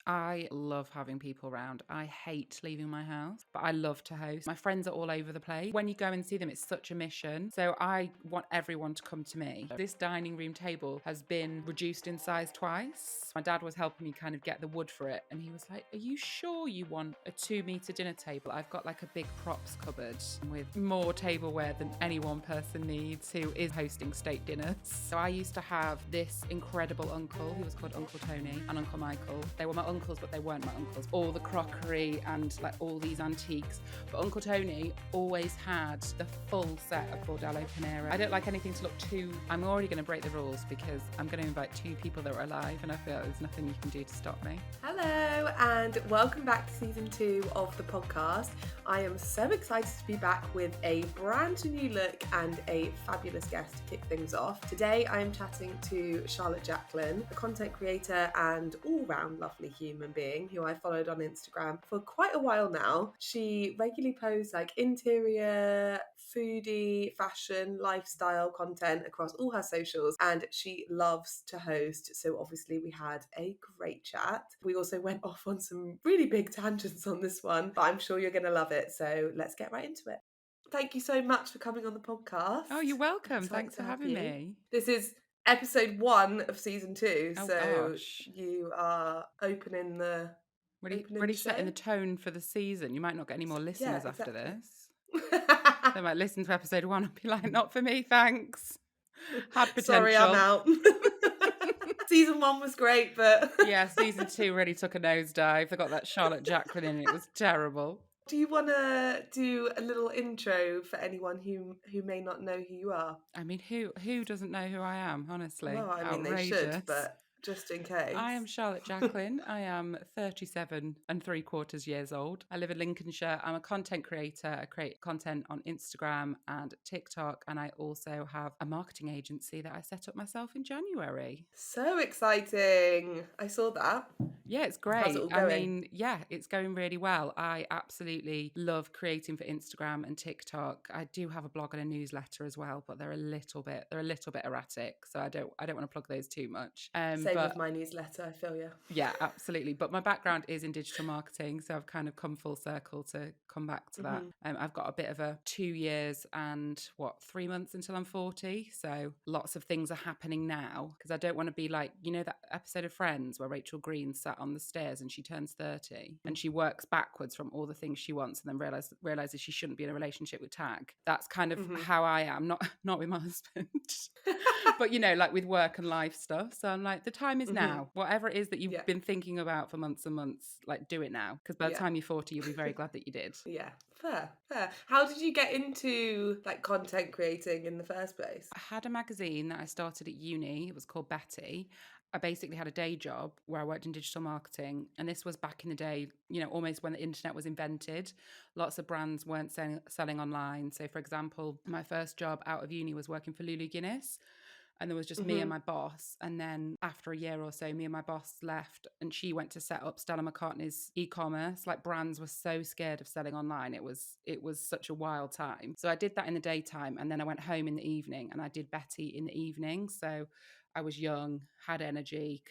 I love having people around. I hate leaving my house, but I love to host. My friends are all over the place. When you go and see them, it's such a mission. So I want everyone to come to me. This dining room table has been reduced in size twice. My dad was helping me kind of get the wood for it. And he was like, are you sure you want a 2 meter dinner table? I've got like a big props cupboard with more tableware than any one person needs who is hosting state dinners. So I used to have this incredible uncle who was called Uncle Tony and Uncle Michael. They were my uncles, but they weren't my uncles. All the crockery and like all these antiques. But Uncle Tony always had the full set of Bordello Panera. I don't like anything to look too... I'm already going to break the rules because I'm going to invite 2 people that are alive and I feel like there's nothing you can do to stop me. Hello and welcome back to season 2 of the podcast. I am so excited to be back with a brand new look and a fabulous guest to kick things off. Today I am chatting to Charlotte Jacklin, a content creator and all-round lovely human being who I followed on Instagram for quite a while now. She regularly posts like interior, foodie, fashion, lifestyle content across all her socials, and she loves to host. So obviously we had a great chat. We also went off on some really big tangents on this one, but I'm sure you're going to love it. So let's get right into it. Thank you so much for coming on the podcast. Oh, you're welcome. Excited Thanks to for have having you. me. This is episode 1 of season 2, Oh, so gosh. you are opening the Really show. setting the tone for the season. You might not get any more listeners after this. They might listen to episode 1 and be like, not for me, thanks. Had potential. Sorry, I'm out. Season 1 was great, but... Yeah, season 2 really took a nosedive. They got that Charlotte Jacklin in it. It was terrible. Do you want to do a little intro for anyone who may not know who you are? I mean, who doesn't know who I am, honestly? Well, I mean, outrageous. they should, but just in case. I am Charlotte Jacklin. I am 37 3/4 years old. I live in Lincolnshire. I'm a content creator. I create content on Instagram and TikTok. And I also have a marketing agency that I set up myself in January. So exciting. I saw that. Yeah, it's great. How's it all going? I mean, yeah, it's going really well. I absolutely love creating for Instagram and TikTok. I do have a blog and a newsletter as well, but they're a little bit erratic. So I don't want to plug those too much. Same with my newsletter, I feel you. Yeah, absolutely. But my background is in digital marketing, so I've kind of come full circle to come back to that. I've got a bit of a 2 years and 3 months until I'm 40. So lots of things are happening now because I don't want to be like, you know, that episode of Friends where Rachel Green sat on the stairs and she turns 30 and she works backwards from all the things she wants and then realizes she shouldn't be in a relationship with Tag. That's kind of how I am, not with my husband, but you know, like with work and life stuff. So I'm like, the time is now. Whatever it is that you've been thinking about for months and months, like do it now. Because by the time you're 40, you'll be very glad that you did. Yeah, fair. How did you get into like content creating in the first place? I had a magazine that I started at uni. It was called Betty. I basically had a day job where I worked in digital marketing. And this was back in the day, you know, almost when the internet was invented. Lots of brands weren't selling online. So, for example, my first job out of uni was working for Lulu Guinness. And there was just me and my boss. And then after a year or so, me and my boss left and she went to set up Stella McCartney's e-commerce. Like brands were so scared of selling online. It was such a wild time. So I did that in the daytime and then I went home in the evening and I did Betty in the evening. So I was young, had energy,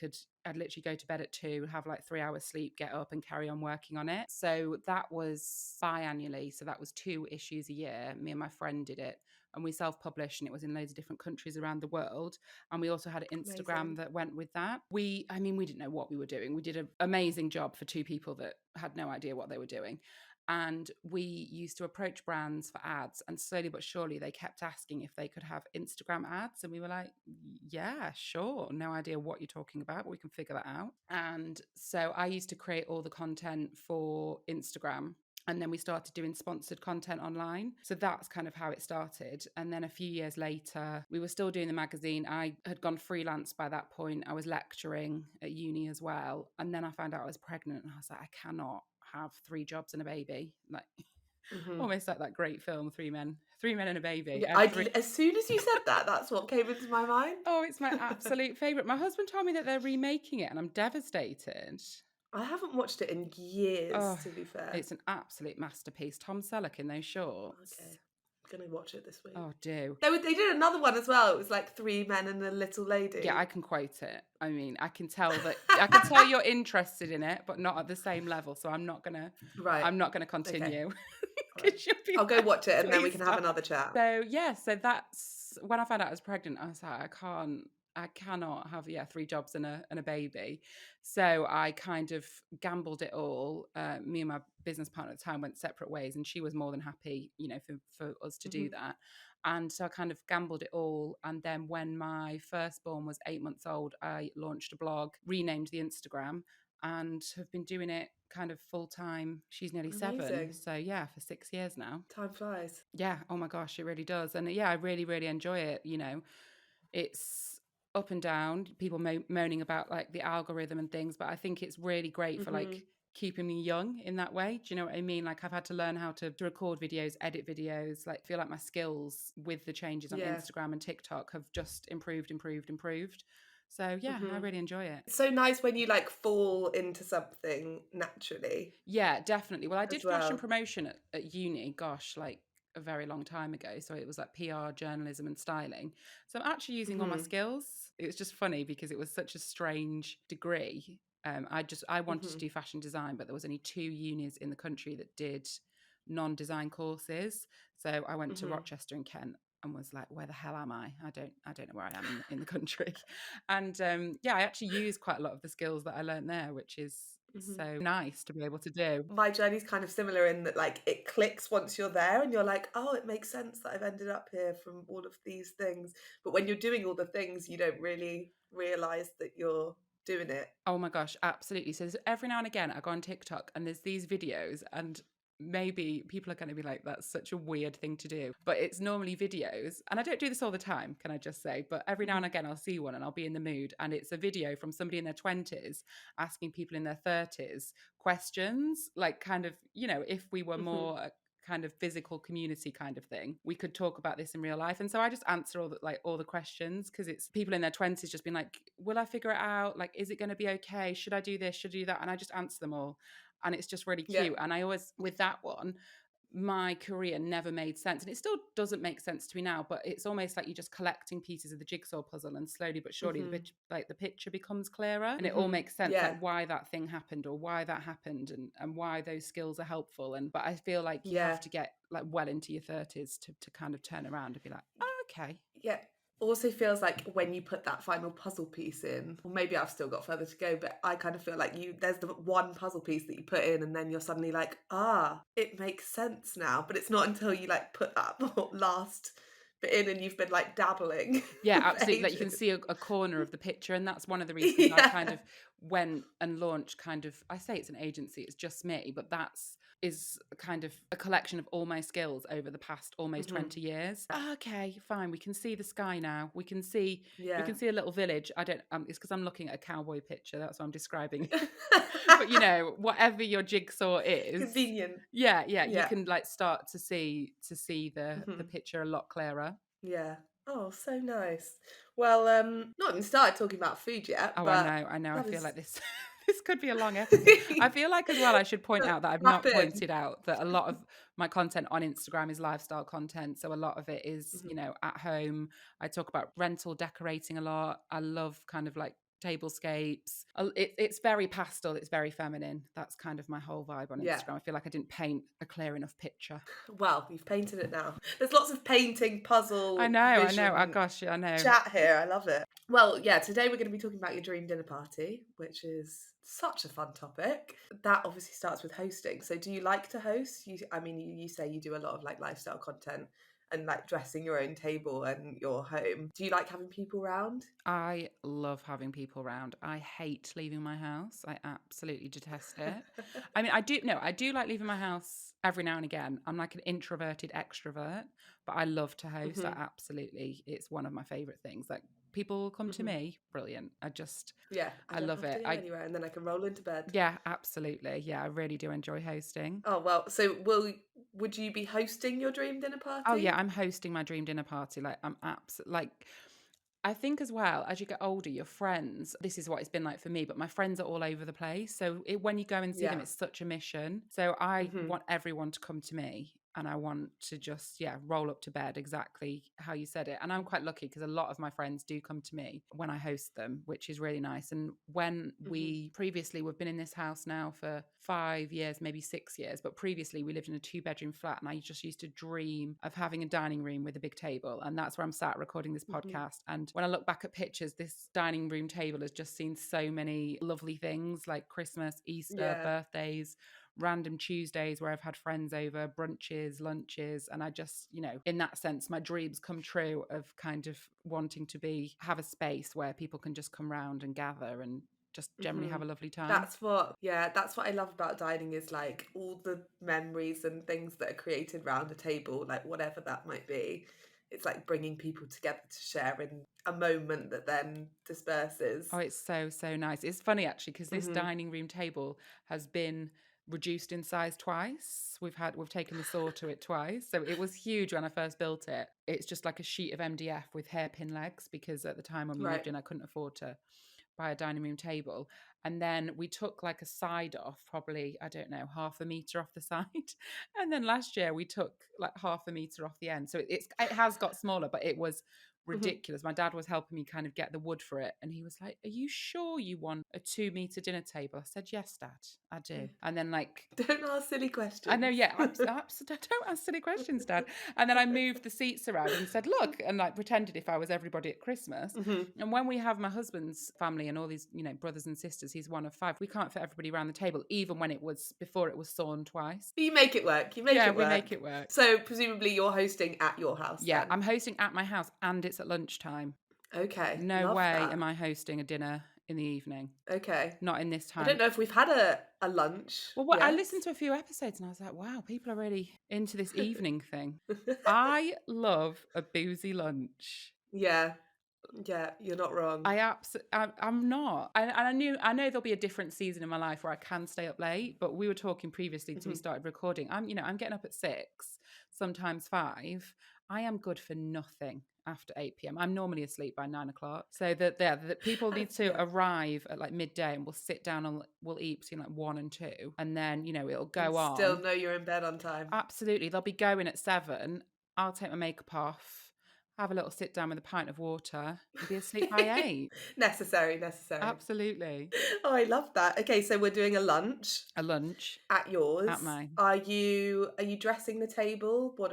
I'd literally go to bed at 2, have like 3 hours sleep, get up and carry on working on it. So that was biannually. So that was 2 issues a year. Me and my friend did it. And we self-published and it was in loads of different countries around the world. And we also had an Instagram that went with that. We didn't know what we were doing. We did an amazing job for 2 people that had no idea what they were doing. And we used to approach brands for ads. And slowly but surely, they kept asking if they could have Instagram ads. And we were like, yeah, sure. No idea what you're talking about, but we can figure that out. And so I used to create all the content for Instagram. And then we started doing sponsored content online. So that's kind of how it started. And then a few years later, we were still doing the magazine. I had gone freelance by that point. I was lecturing at uni as well. And then I found out I was pregnant and I was like, I cannot have 3 jobs and a baby. Like almost like that great film, Three Men and a Baby. Yeah, as soon as you said that, that's what came into my mind. Oh, it's my absolute favourite. My husband told me that they're remaking it and I'm devastated. I haven't watched it in years, to be fair. It's an absolute masterpiece. Tom Selleck in those shorts. Okay. Gonna watch it this week. Oh, do. They did another one as well. It was like 3 men and a little lady. Yeah, I can quote it. I mean, I can tell you're interested in it, but not at the same level. So I'm not gonna Right. Okay. continue. All right. 'Cause you'll be I'll go like, watch it and then we "Please can have stop." another chat. So yeah, so that's when I found out I was pregnant. I was like, I cannot have 3 jobs and a baby. So I kind of gambled it all. Me and my business partner at the time went separate ways, and she was more than happy, for us to do Mhm. that. And so I kind of gambled it all. And then when my firstborn was 8 months old, I launched a blog, renamed the Instagram, and have been doing it kind of full time. She's nearly 7. Amazing. So yeah, for 6 years now. Time flies. Yeah. Oh my gosh, it really does. And yeah, I really, really enjoy it. It's up and down, people moaning about like the algorithm and things, but I think it's really great for like Mhm. keeping me young in that way. Do you know what I mean? Like I've had to learn how to record videos, edit videos, like feel like my skills with the changes on Yeah. Instagram and TikTok have just improved. So yeah, I Mhm. really enjoy it. It's so nice when you like fall into something naturally Yeah, definitely. Well, I did as fashion well. promotion at uni, gosh, like a very long time ago. So it was like PR, journalism, and styling. So I'm actually using all my Mhm. skills. It was just funny because it was such a strange degree. I wanted to Mhm. do fashion design, but there was only 2 unis in the country that did non-design courses. So I went to Mhm. Rochester in Kent and was like, where the hell am I don't know where I am in the country. And yeah, I actually used quite a lot of the skills that I learned there, which is Mhm. so nice to be able to do. My journey's kind of similar in that like it clicks once you're there and you're like, oh, it makes sense that I've ended up here from all of these things. But when you're doing all the things, you don't really realize that you're doing it. Oh my gosh, absolutely. So every now and again, I go on TikTok and there's these videos, and maybe people are going to be like, that's such a weird thing to do. But it's normally videos. And I don't do this all the time, can I just say? But every now and Mhm. again, I'll see one and I'll be in the mood. And it's a video from somebody in their 20s asking people in their 30s questions, like kind of, if we were Mhm. more kind of physical community kind of thing, we could talk about this in real life. And so I just answer all the questions, because it's people in their 20s just being like, will I figure it out, like is it going to be okay, should I do this, should I do that? And I just answer them all, and it's just really Yeah. cute. And I always, with that one, my career never made sense, and it still doesn't make sense to me now, but it's almost like you're just collecting pieces of the jigsaw puzzle, and slowly but surely Mhm. the picture becomes clearer, and it all Mhm. makes sense, like Yeah. why that thing happened or why that happened, and why those skills are helpful. And but I feel like you have Yeah. to get like well into your 30s to kind of turn around and be like, oh, okay. Yeah. Also feels like when you put that final puzzle piece in, or maybe I've still got further to go, but I kind of feel like there's the one puzzle piece that you put in and then you're suddenly like, it makes sense now. But it's not until you like put that last bit in and you've been like dabbling Yeah, for absolutely. Like you can ages. see a corner of the picture, and that's one of the reasons I kind Yeah. of went and launched kind of, I say it's an agency, it's just me, but that's is kind of a collection of all my skills over the past almost Mhm. 20 years. Okay, fine. We can see the sky now. We can Yeah. see a little village. I don't it's because I'm looking at a cowboy picture. That's what I'm describing. But whatever your jigsaw is, Convenient. yeah, you Yeah. can like start to see the Mhm. picture a lot clearer. Yeah. Oh, so nice. Well, not even started talking about food yet, Oh, I but know, I know. I that feel is like this this could be a long episode. I feel like as well I should point out that I've Tap not in. pointed out that a lot of my content on Instagram is lifestyle content. So a lot of it is, Mhm. at home. I talk about rental decorating a lot. I love kind of like tablescapes. It's very pastel, it's very feminine. That's kind of my whole vibe on Yeah. Instagram. I feel like I didn't paint a clear enough picture. Well, you've painted it now. There's lots of painting, I puzzle, know, I know. Oh vision, gosh, I know. chat here. I love it. Well, yeah, today we're going to be talking about your dream dinner party, which is such a fun topic. That obviously starts with hosting. So, do you like to host? You say you do a lot of like lifestyle content and like dressing your own table and your home. Do you like having people around? I love having people around. I hate leaving my house. I absolutely detest it. I mean, I do like leaving my house every now and again. I'm like an introverted extrovert, but I love to host. Mhm. It's one of my favorite things. Like people come to Mhm. me, brilliant. Yeah, I I don't love have to it. go anywhere, and then I can roll into bed. Yeah, absolutely. Yeah, I really do enjoy hosting. Oh well, would you be hosting your dream dinner Oh yeah, party? I'm hosting my dream dinner party. Like I think as well, as you get older, your friends, this is what it's been like for me, but my friends are all over the place. So when you go and see them, Yeah. it's such a mission. So I Mhm. want everyone to come to me. and I want to just, roll up to bed exactly how you said it. And I'm quite lucky because a lot of my friends do come to me when I host them, which is really nice. And when we've been in this house now for 5 years, maybe 6 years, but previously we lived in a 2-bedroom flat, and I just used to dream of having a dining room with a big table. And that's where I'm sat recording this podcast. And when I look back at pictures, this dining room table has just seen so many lovely things like Christmas, Easter, Yeah. birthdays, random Tuesdays where I've had friends over, brunches, lunches. And I just, in that sense, my dreams come true of kind of wanting to have a space where people can just come round and gather and just generally have a lovely time. That's what I love about dining, is like all the memories and things that are created around the table, like whatever that might be. It's like bringing people together to share in a moment that then disperses. Oh, it's so, so nice. It's funny actually, because this dining room table has been reduced in size twice. We've taken the saw to it twice. So it was huge when I first built it. It's just like a sheet of MDF with hairpin legs, because at the time when we moved in, I couldn't afford to buy a dining room table. And then we took like a side off, probably, I don't know, half a meter off the side. And then last year we took like half a meter off the end. So it has got smaller, but it was ridiculous. My dad was helping me kind of get the wood for it. And he was like, "Are you sure you want a 2-meter dinner table?" I said, "Yes, Dad, I do." And then Don't ask silly questions. I know, yeah, don't ask silly questions, Dad. And then I moved the seats around and said, "Look," and like pretended if I was everybody at Christmas. And when we have my husband's family and all these, brothers and sisters, he's one of 5. We can't fit everybody around the table, even when before it was sawn twice. But you make it work. We make it work. So presumably you're hosting at your house. Yeah, then. I'm hosting at my house, and it's at lunchtime. Okay. No love way that. am I hosting a dinner in the evening. Okay. Not in this time. I don't know if we've had a lunch. Well, I listened to a few episodes and I was like, wow, people are really into this evening thing. I love a boozy lunch. Yeah, you're not wrong. I'm not. I know there'll be a different season in my life where I can stay up late, but we were talking previously till we started recording. I'm getting up at 6, sometimes 5. I am good for nothing after 8 p.m. I'm normally asleep by 9 o'clock. So that people need to arrive at like midday, and we'll sit down and we'll eat between like 1 and 2. And then, it'll go on. Still know you're in bed on time. Absolutely. They'll be going at 7. I'll take my makeup off, have a little sit down with a pint of water, and be asleep by 8. Necessary. Absolutely. Oh, I love that. Okay, so we're doing a lunch. A lunch. At yours. At mine. Are you dressing the table? What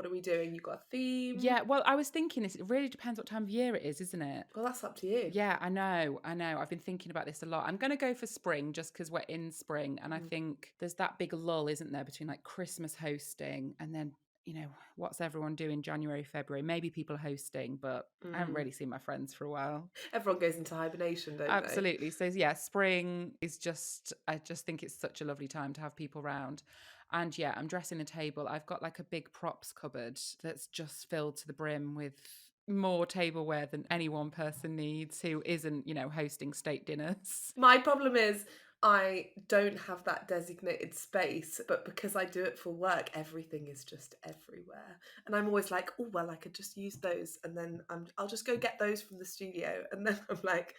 are we doing? You got a theme? Yeah, well, I was thinking this. It really depends what time of year it is, isn't it? Well, that's up to you. Yeah, I know. I've been thinking about this a lot. I'm going to go for spring just because we're in spring. And I think there's that big lull, isn't there, between like Christmas hosting and then, what's everyone doing January, February? Maybe people hosting, but I haven't really seen my friends for a while. Everyone goes into hibernation, don't they? Absolutely. So yeah, spring is I just think it's such a lovely time to have people round. And yeah, I'm dressing the table. I've got like a big props cupboard that's just filled to the brim with more tableware than any one person needs who isn't, hosting state dinners. My problem is I don't have that designated space, but because I do it for work, everything is just everywhere. And I'm always like, oh, well, I could just use those. And then I'll just go get those from the studio. And then I'm like,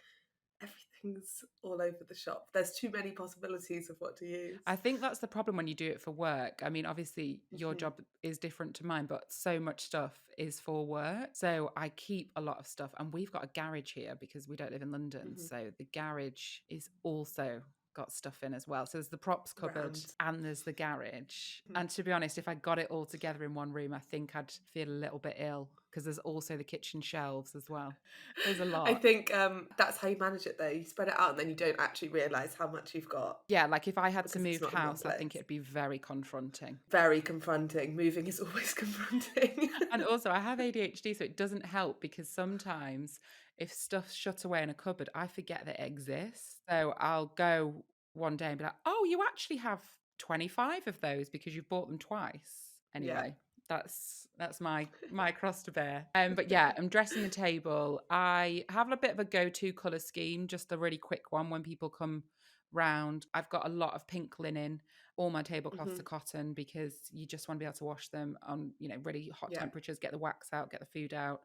everything's all over the shop. There's too many possibilities of what to use. I think that's the problem when you do it for work. I mean, obviously your job is different to mine, but so much stuff is for work. So I keep a lot of stuff, and we've got a garage here because we don't live in London. So the garage is also got stuff in as well. So there's the props cupboard and there's the garage. And to be honest, if I got it all together in one room, I think I'd feel a little bit ill, because there's also the kitchen shelves as well. There's a lot. I think that's how you manage it though. You spread it out and then you don't actually realise how much you've got. Yeah, like if I had to move house, I think it'd be very confronting. Very confronting. Moving is always confronting. And also I have ADHD, so it doesn't help, because sometimes if stuff's shut away in a cupboard, I forget that it exists. So I'll go one day and be like, oh, you actually have 25 of those because you've bought them twice. Anyway, that's my cross to bear. But yeah, I'm dressing the table. I have a bit of a go-to colour scheme, just a really quick one when people come round. I've got a lot of pink linen. All my tablecloths are cotton, because you just want to be able to wash them on, really hot temperatures, get the wax out, get the food out,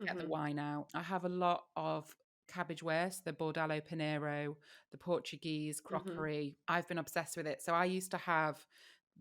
get the wine out. I have a lot of cabbageware, so the Bordello Pinero, the Portuguese crockery. I've been obsessed with it. So I used to have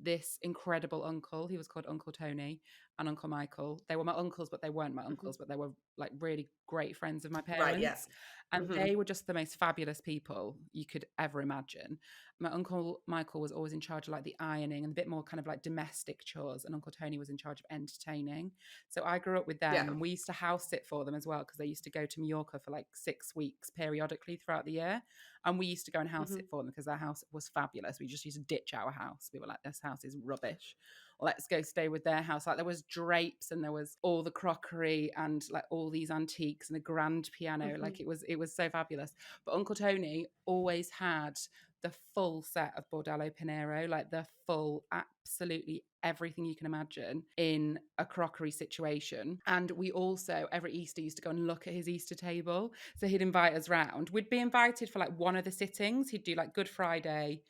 this incredible uncle. He was called Uncle Tony and Uncle Michael. They were my uncles, but they weren't my Mhm. uncles, but they were like really great friends of my Right, yeah. parents. And Mhm. they were just the most fabulous people you could ever imagine. My uncle Michael was always in charge of like the ironing and a bit more kind of like domestic chores, and Uncle Tony was in charge of entertaining. So I grew up with them, Yeah. and we used to house sit for them as well because they used to go to Mallorca for like 6 weeks periodically throughout the year. And we used to go and house Mhm. sit for them because their house was fabulous. We just used to ditch our house. We were like, this house is rubbish. Let's go stay with their house. Like there was drapes and there was all the crockery and like all these antiques and a grand piano. Mhm. Like it was so fabulous. But Uncle Tony always had the full set of Bordello Pinero, like the full, absolutely everything you can imagine in a crockery situation. And we also, every Easter, used to go and look at his Easter table. So he'd invite us round. We'd be invited for like one of the sittings. He'd do like Good Friday.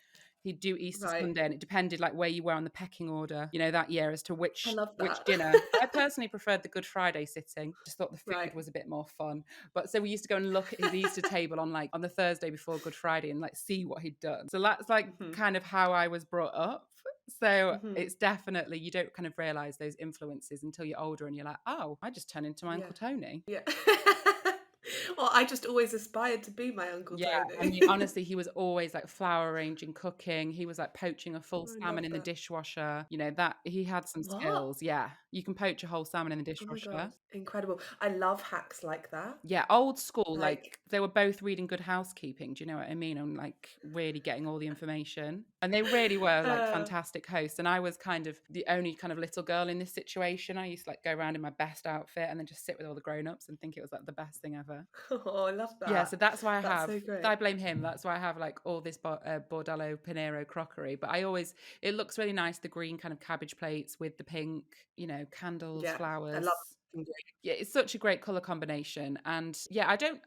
He'd do Easter Right. Sunday, and it depended like where you were on the pecking order, that year as to I which love which that. dinner. I personally preferred the Good Friday sitting. Just thought the food Right. was a bit more fun. But so we used to go and look at his Easter table on the Thursday before Good Friday and like see what he'd done. So that's like Mhm. kind of how I was brought up. So Mhm. it's definitely, you don't kind of realize those influences until you're older and you're like, oh, I just turned into my Yeah. Uncle Tony. Yeah. Well, I just always aspired to be my Uncle Yeah, I Tony. mean, honestly, he was always like flour arranging, cooking. He was like poaching a full I salmon love in the that. dishwasher. That he had some What? skills. Yeah, you can poach a whole salmon in the Oh my God. dishwasher. Incredible. I love hacks like that. Yeah, old school, like Like, they were both reading Good Housekeeping. Do you know what I mean? And like really getting all the information. And they really were like uh, fantastic hosts. And I was kind of the only kind of little girl in this situation. I used to like go around in my best outfit and then just sit with all the grown-ups and think it was like the best thing ever. oh, I love Yeah, that. so that's why That's so great. I blame him. That's why I have like all this Bordello Pinero crockery. But it looks really nice, the green kind of cabbage plates with the pink, candles, Yeah, I love flowers. looking green. Yeah, it's such a great color combination. And yeah, I don't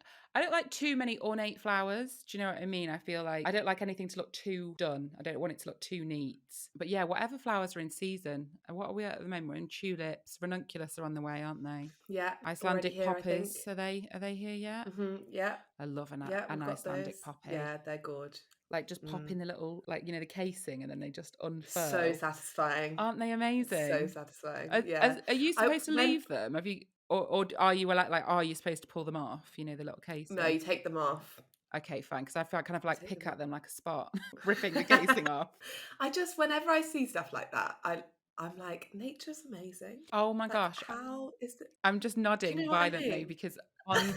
like too many ornate flowers. Do you know what I mean? I feel like I don't like anything to look too done. I don't want it to look too neat. But yeah, whatever flowers are in season. And what are we at the moment? We're in tulips. Ranunculus are on the way, aren't they? Yeah, already Icelandic here, I think. poppies, are they here yet? Yeah, I love yeah, an we've got those. Icelandic poppy. Yeah, they're good. Like just pop Mm. in the little, like, the casing and then they just So unfurl. satisfying. Aren't they So amazing? satisfying. Are, Yeah. are you I supposed to when leave them? Have you, or are you like, are you supposed to pull them off? The little No, casing. you take them off. Okay, fine. Because I feel kind of like Take pick them at off. them like a spot, ripping the casing off. I just whenever I see stuff like that, I'm like, nature's amazing. Oh my Like, gosh. how is it? I'm just Do you nodding know what I violently mean? because on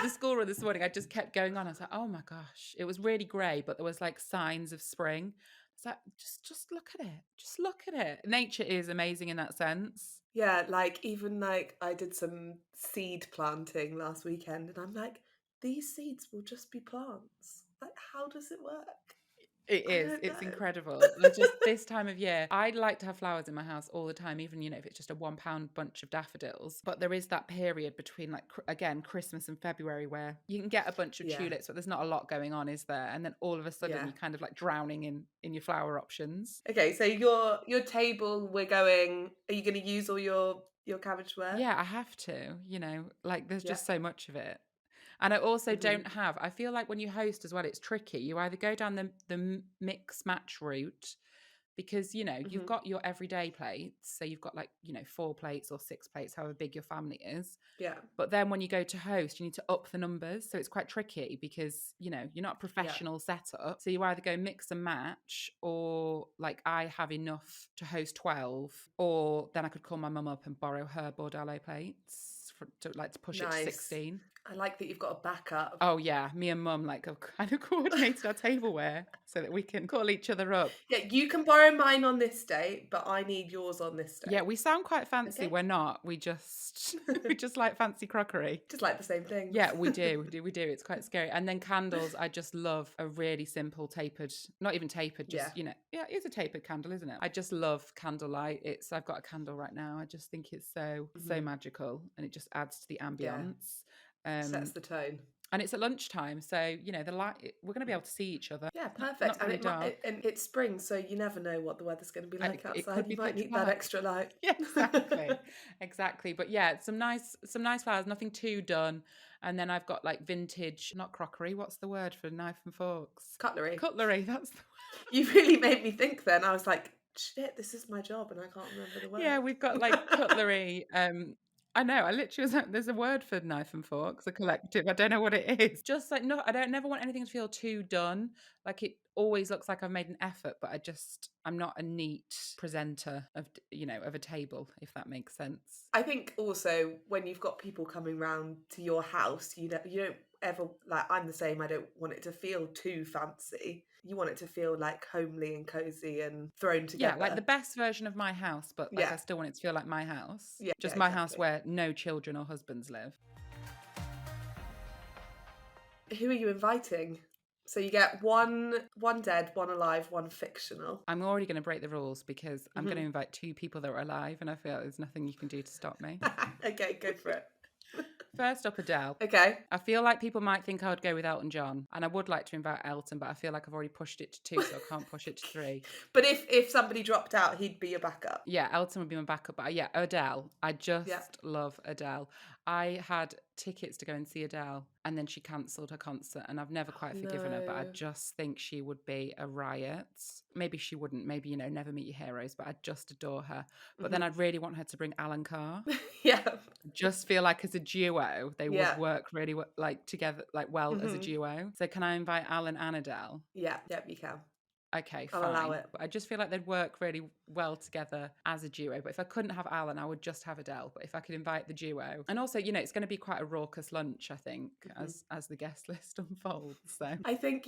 the school run this morning, I just kept going on. I was like, oh my gosh. It was really grey, but there was like signs of spring. It's like, just look at it. Just look at it. Nature is amazing in that sense. Yeah, like even like I did some seed planting last weekend, and I'm like, these seeds will just be plants. Like, how does it work? It I is. don't It's know. incredible. Like just this time of year, I'd like to have flowers in my house all the time, even, if it's just a £1 bunch of daffodils. But there is that period between like, again, Christmas and February where you can get a bunch of Yeah, tulips, but there's not a lot going on, is there? And then all of a sudden yeah. you're kind of like drowning in your flower options. Okay, so your table, we're going. Are you going to use all your cabbageware? Yeah, I have to, like there's Yeah. just so much of it. And I also Mhm. I feel like when you host as well, it's tricky. You either go down the mix match route because, you've Mhm. got your everyday plates. So you've got like, 4 plates or 6 plates, however big your family is. Yeah. But then when you go to host, you need to up the numbers. So it's quite tricky because, you're not a Yeah. professional setup. So you either go mix and match, or like I have enough to host 12, or then I could call my mum up and borrow her Bordello plates to push it to Nice. 16. I like that you've got a backup. Oh yeah, me and mum like have kind of coordinated our tableware so that we can call each other up. Yeah, you can borrow mine on this date, but I need yours on this Yeah, date. we sound quite fancy. Okay? We're not. We just we just like fancy crockery. Just like the same things. Yeah, we do. We do. It's quite scary. And then candles, I just love a really simple tapered, not even tapered, Yeah. just, yeah, it's a tapered candle, isn't it? I just love candlelight. I've got a candle right now. I just think it's so Mhm. magical and it just adds to the Yeah. ambience. Sets Um, the tone. and it's at lunchtime, so the light, we're going to be able to see each other. Yeah, Not, perfect. not And really it might dark. and it's spring, so you never know what the weather's going to be And like it could outside. be You might pitch need that black. extra light. Yeah, exactly. Exactly. But yeah, some nice flowers, nothing too done. And then I've got like vintage, not crockery, what's the word for knife and forks? Cutlery. Cutlery, that's the You really made me think then. I was like, shit, this is my job and I can't remember the Yeah, word. we've got like cutlery. I know. I literally was like, there's a word for knife and forks, a collective. I don't know what it is. Just like no, I don't never want anything to feel too done. Like it always looks like I've made an effort, but I'm not a neat presenter of a table, if that makes sense. I think also when you've got people coming round to your house, you don't ever, like, I'm the same, I don't want it to feel too fancy. You want it to feel like homely and cozy and thrown Yeah, like the together. best version of my house, but like Yeah, I still want it to feel like my house. yeah, Just my house exactly. where no children or husbands live. Who are you inviting? So you get one dead, one alive, one fictional. I'm already going to break the rules because I'm going to Mhm. invite 2 people that are alive, and I feel like there's nothing you can do to stop me. Okay, go for it. First up, Adele. Okay. I feel like people might think I would go with Elton John, and I would like to invite Elton, but I feel like I've already pushed it to 2, so I can't push it to 3. But if somebody dropped out, he'd be your backup. Yeah, Elton would be my backup, but yeah, Adele. I Yeah. just love Adele. I had tickets to go and see Adele, and then she cancelled her concert, and I've never quite forgiven her, but I No. just think she would be a riot. Maybe she wouldn't, maybe, never meet your heroes, but I just adore her. But then Mhm. I'd really want her to bring Alan Carr. Yeah. Just feel like as a duo, they would Yeah. work really like together, like well as a Mhm. duo. So can I invite Alan and Adele? Yeah. Yep, you can. Okay, I'll allow fine. it. But I just feel like they'd work really well together as a duo. But if I couldn't have Alan, I would just have Adele. But if I could invite the duo, and also, it's going to be quite a raucous lunch, I think, Mhm. as the guest list unfolds. So I think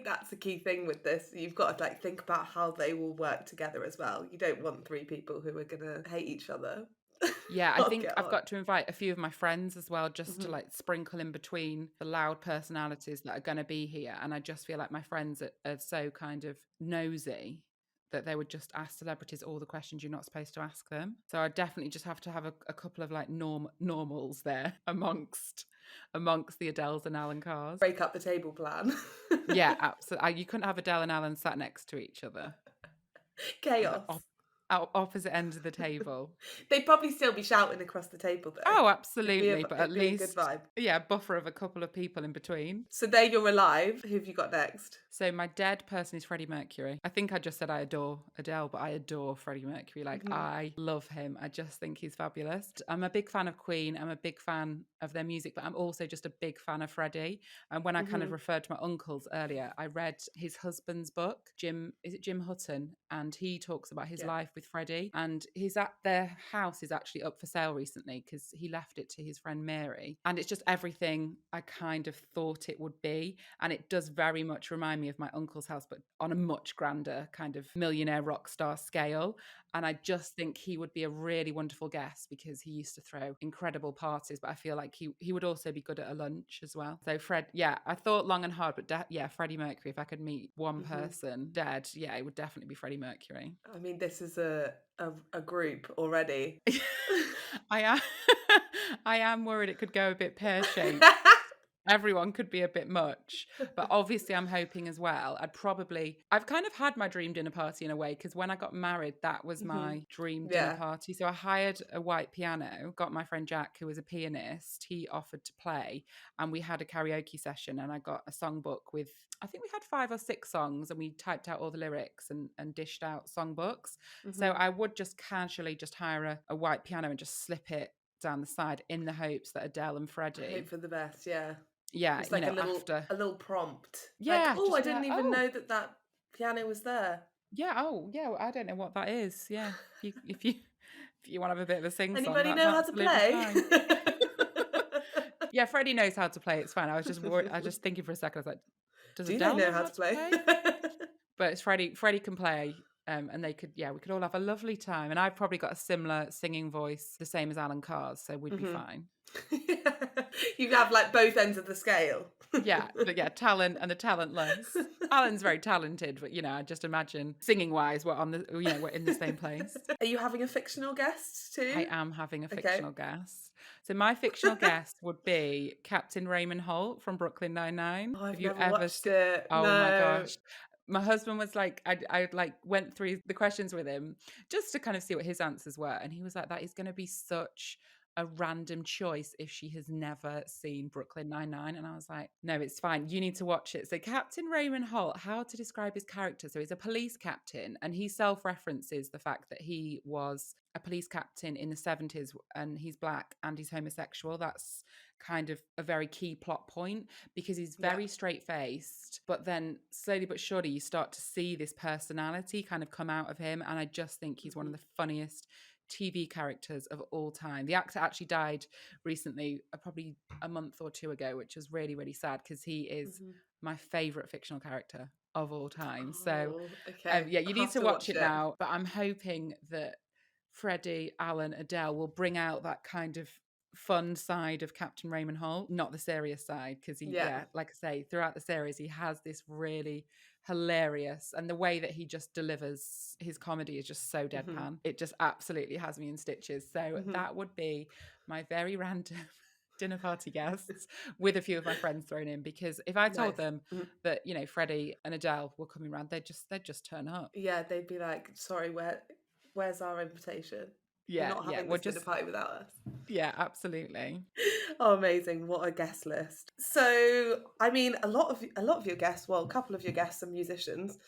that's the key thing with this. You've got to like think about how they will work together as well. You don't want 3 people who are gonna hate each other. yeah, I Not think get I've on. got to invite a few of my friends as well, just to Mhm. like sprinkle in between the loud personalities that are going to be here. And I just feel like my friends are so kind of nosy that they would just ask celebrities all the questions you're not supposed to ask them. So I definitely just have to have a couple of like normals there amongst the Adeles and Alan Cars. Break up the table plan. Yeah, absolutely. You couldn't have Adele and Alan sat next to each other at the Chaos. opposite ends of the table. They'd probably still be shouting across the table though. Oh, absolutely. But at It'd be a good least, vibe. yeah, buffer of a couple of people in between. So there you're alive. Who've you got next? So my dead person is Freddie Mercury. I think I just said I adore Adele, but I adore Freddie Mercury. Like Mhm. I love him. I just think he's fabulous. I'm a big fan of Queen. I'm a big fan of their music, but I'm also just a big fan of Freddie. And when I kind of Mhm. referred to my uncles earlier, I read his husband's book, is it Jim Hutton? And he talks about his Yeah. life with Freddie. And their house is actually up for sale recently because he left it to his friend Mary. And it's just everything I kind of thought it would be. And it does very much remind me of my uncle's house, but on a much grander kind of millionaire rock star scale. And I just think he would be a really wonderful guest because he used to throw incredible parties, but I feel like he would also be good at a lunch as well. So Fred, yeah, I thought long and hard, but yeah, Freddie Mercury, if I could meet one Mhm. person dead, yeah, it would definitely be Freddie Mercury. I mean, this is a group already. I am I am worried it could go a bit pear-shaped. Everyone could be a bit much, but obviously I'm hoping as well. I've kind of had my dream dinner party in a way because when I got married, that was Mhm. my dream dinner Yeah. party. So I hired a white piano, got my friend Jack, who was a pianist, he offered to play, and we had a karaoke session. And I got a songbook with, I think we had 5 or 6 songs, and we typed out all the lyrics and dished out songbooks. So Mhm. I would just casually just hire a white piano and just slip it down the side in the hopes that Adele and Hope Freddie, for the best. Yeah. yeah, It's like after. a little prompt. Like, Yeah, oh, I just be didn't like, even "Oh, know that piano was there. yeah, oh, yeah, well, I don't know what that is." Yeah. If you want to have a bit of a sing song, Anybody that's know how to absolutely play? fine. Yeah, Freddie knows how to play. It's fine. I was just worried. I was just thinking for a second. I was like, "Does Do they Adele know know how how to to play? play?" But it's Freddie. Freddie can play, and we could all have a lovely time. And I've probably got a similar singing voice, the same as Alan Carr's, so we'd be Mhm. fine. You have like both ends of the scale. Yeah, but yeah, talent and the talentless. Alan's very talented, but I just imagine singing wise, we're in the same place. Are you having a fictional guest I too? am having a Okay. fictional guest. So my fictional guest would be Captain Raymond Holt from Brooklyn Nine-Nine. Oh, I've Have you never ever watched seen? it. Oh my No. gosh. My husband was like, I like went through the questions with him just to kind of see what his answers were. And he was like, that is going to be such a random choice if she has never seen Brooklyn Nine-Nine. And I was like, no, it's fine. You need to watch it. So Captain Raymond Holt, how to describe his character. So he's a police captain, and he self-references the fact that he was a police captain in the 70s and he's black and he's homosexual. That's kind of a very key plot point because he's Yeah. very straight-faced, but then slowly but surely you start to see this personality kind of come out of him. And I just think he's one of the funniest TV characters of all time. The actor actually died recently, probably a month or two ago, which was really, really sad because he is my favorite fictional character of all time. So, Oh, okay. yeah, you I'll need have to to watch watch it it. now. But I'm hoping that Freddie, Alan, Adele will bring out that kind of fun side of Captain Raymond Holt, not the serious side, because he, Yeah. yeah, like I say, throughout the series, he has this really hilarious, and the way that he just delivers his comedy is just so deadpan. It just absolutely has me in stitches. So that would be my very random dinner party guests with a few of my friends thrown in, because if I told Nice. them that, you know, Freddie and Adele were coming around, they'd just turn up. Yeah, they'd be like, sorry, where's our invitation? You're Yeah, not yeah, having we're this dinner just, party without us. yeah, absolutely. Oh, amazing. What a guest list. So, I mean, a lot of your guests, well, a couple of your guests are musicians.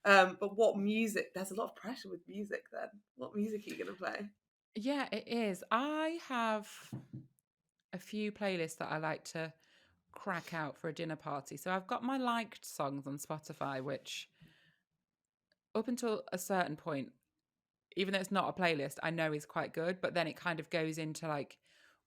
But what music? There's a lot of pressure with music then. What music are you going to play? Yeah, it is. I have a few playlists that I like to crack out for a dinner party. So I've got my liked songs on Spotify, which up until a certain point, even though it's not a playlist, I know is quite good. But then it kind of goes into like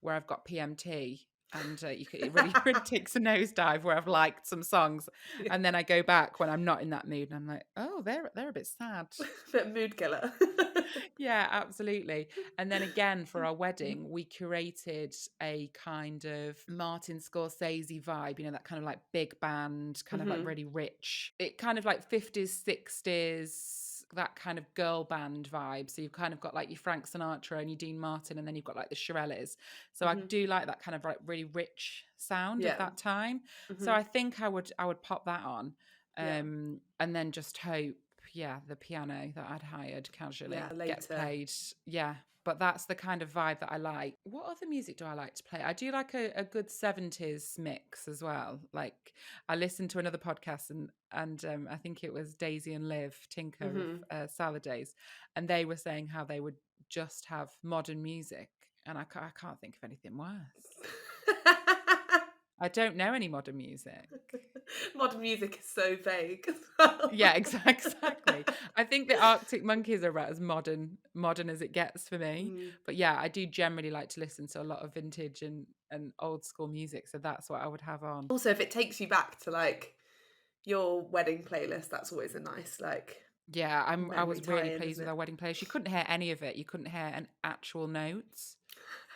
where I've got PMT, and it really really takes a nosedive where I've liked some songs, Yeah. and then I go back when I'm not in that mood, and I'm like, oh, they're a bit sad. Bit mood killer. Yeah, absolutely. And then again, for our wedding, we curated a kind of Martin Scorsese vibe, you know, that kind of like big band, kind of like really rich. It kind of like 50s, 60s, that kind of girl band vibe. So you've kind of got like your Frank Sinatra and your Dean Martin, and then you've got like the Shirelles. So I do like that kind of like really rich sound of Yeah. that time. So I think I would pop that on. Yeah. And then just hope, yeah, the piano that I'd hired casually Yeah, gets later. played. Yeah, but that's the kind of vibe that I like. What other music do I like to play? I do like a good 70s mix as well. Like I listened to another podcast, and I think it was Daisy and Liv Tinker of Salad Days, and they were saying how they would just have modern music, and I can't think of anything worse. I don't know any modern music. Modern music is so vague as well. Yeah, exactly. I think the Arctic Monkeys are about as modern as it gets for me. But yeah, I do generally like to listen to a lot of vintage and old school music. So that's what I would have on. Also, if it takes you back to like your wedding playlist, that's always a nice like Yeah, I memory was really tie-in, pleased isn't with it? our wedding playlist. You couldn't hear any of it. You couldn't hear an actual note.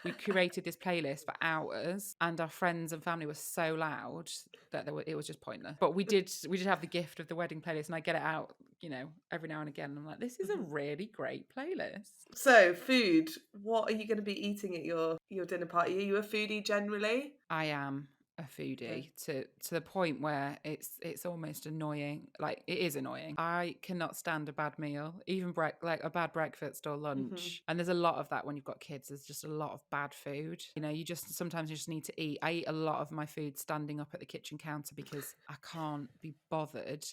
We curated this playlist for hours, and our friends and family were so loud that it was just pointless. But we did have the gift of the wedding playlist, and I get it out, you know, every now and again. And I'm like, this is a really great playlist. So, food. What are you going to be eating at your dinner party? Are you a foodie generally? I am a foodie to the point where it's almost annoying. Like it is annoying. I cannot stand a bad meal, even like a bad breakfast or lunch. And there's a lot of that when you've got kids. There's just a lot of bad food. You know, sometimes you just need to eat. I eat a lot of my food standing up at the kitchen counter because I can't be bothered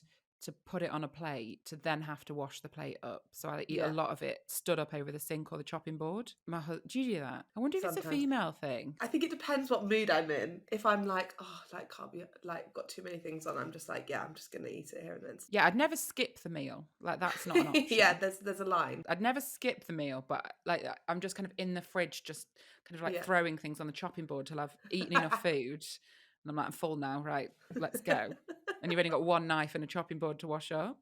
to put it on a plate to then have to wash the plate up. So I eat a lot of it stood up over the sink or the chopping board. Do you do that? I wonder if it's a Sometimes. female thing. I think it depends what mood I'm in. If I'm like, oh, like can't be like got too many things on, I'm just like, yeah, I'm just gonna eat it here and then. Yeah, I'd never skip the meal. Like that's not an option. Yeah, there's a line. I'd never skip the meal, but like I'm just kind of in the fridge, just kind of like throwing things on the chopping board till I've eaten enough food. And I'm like, I'm full now, right? Let's go. And you've only got one knife and a chopping board to wash up.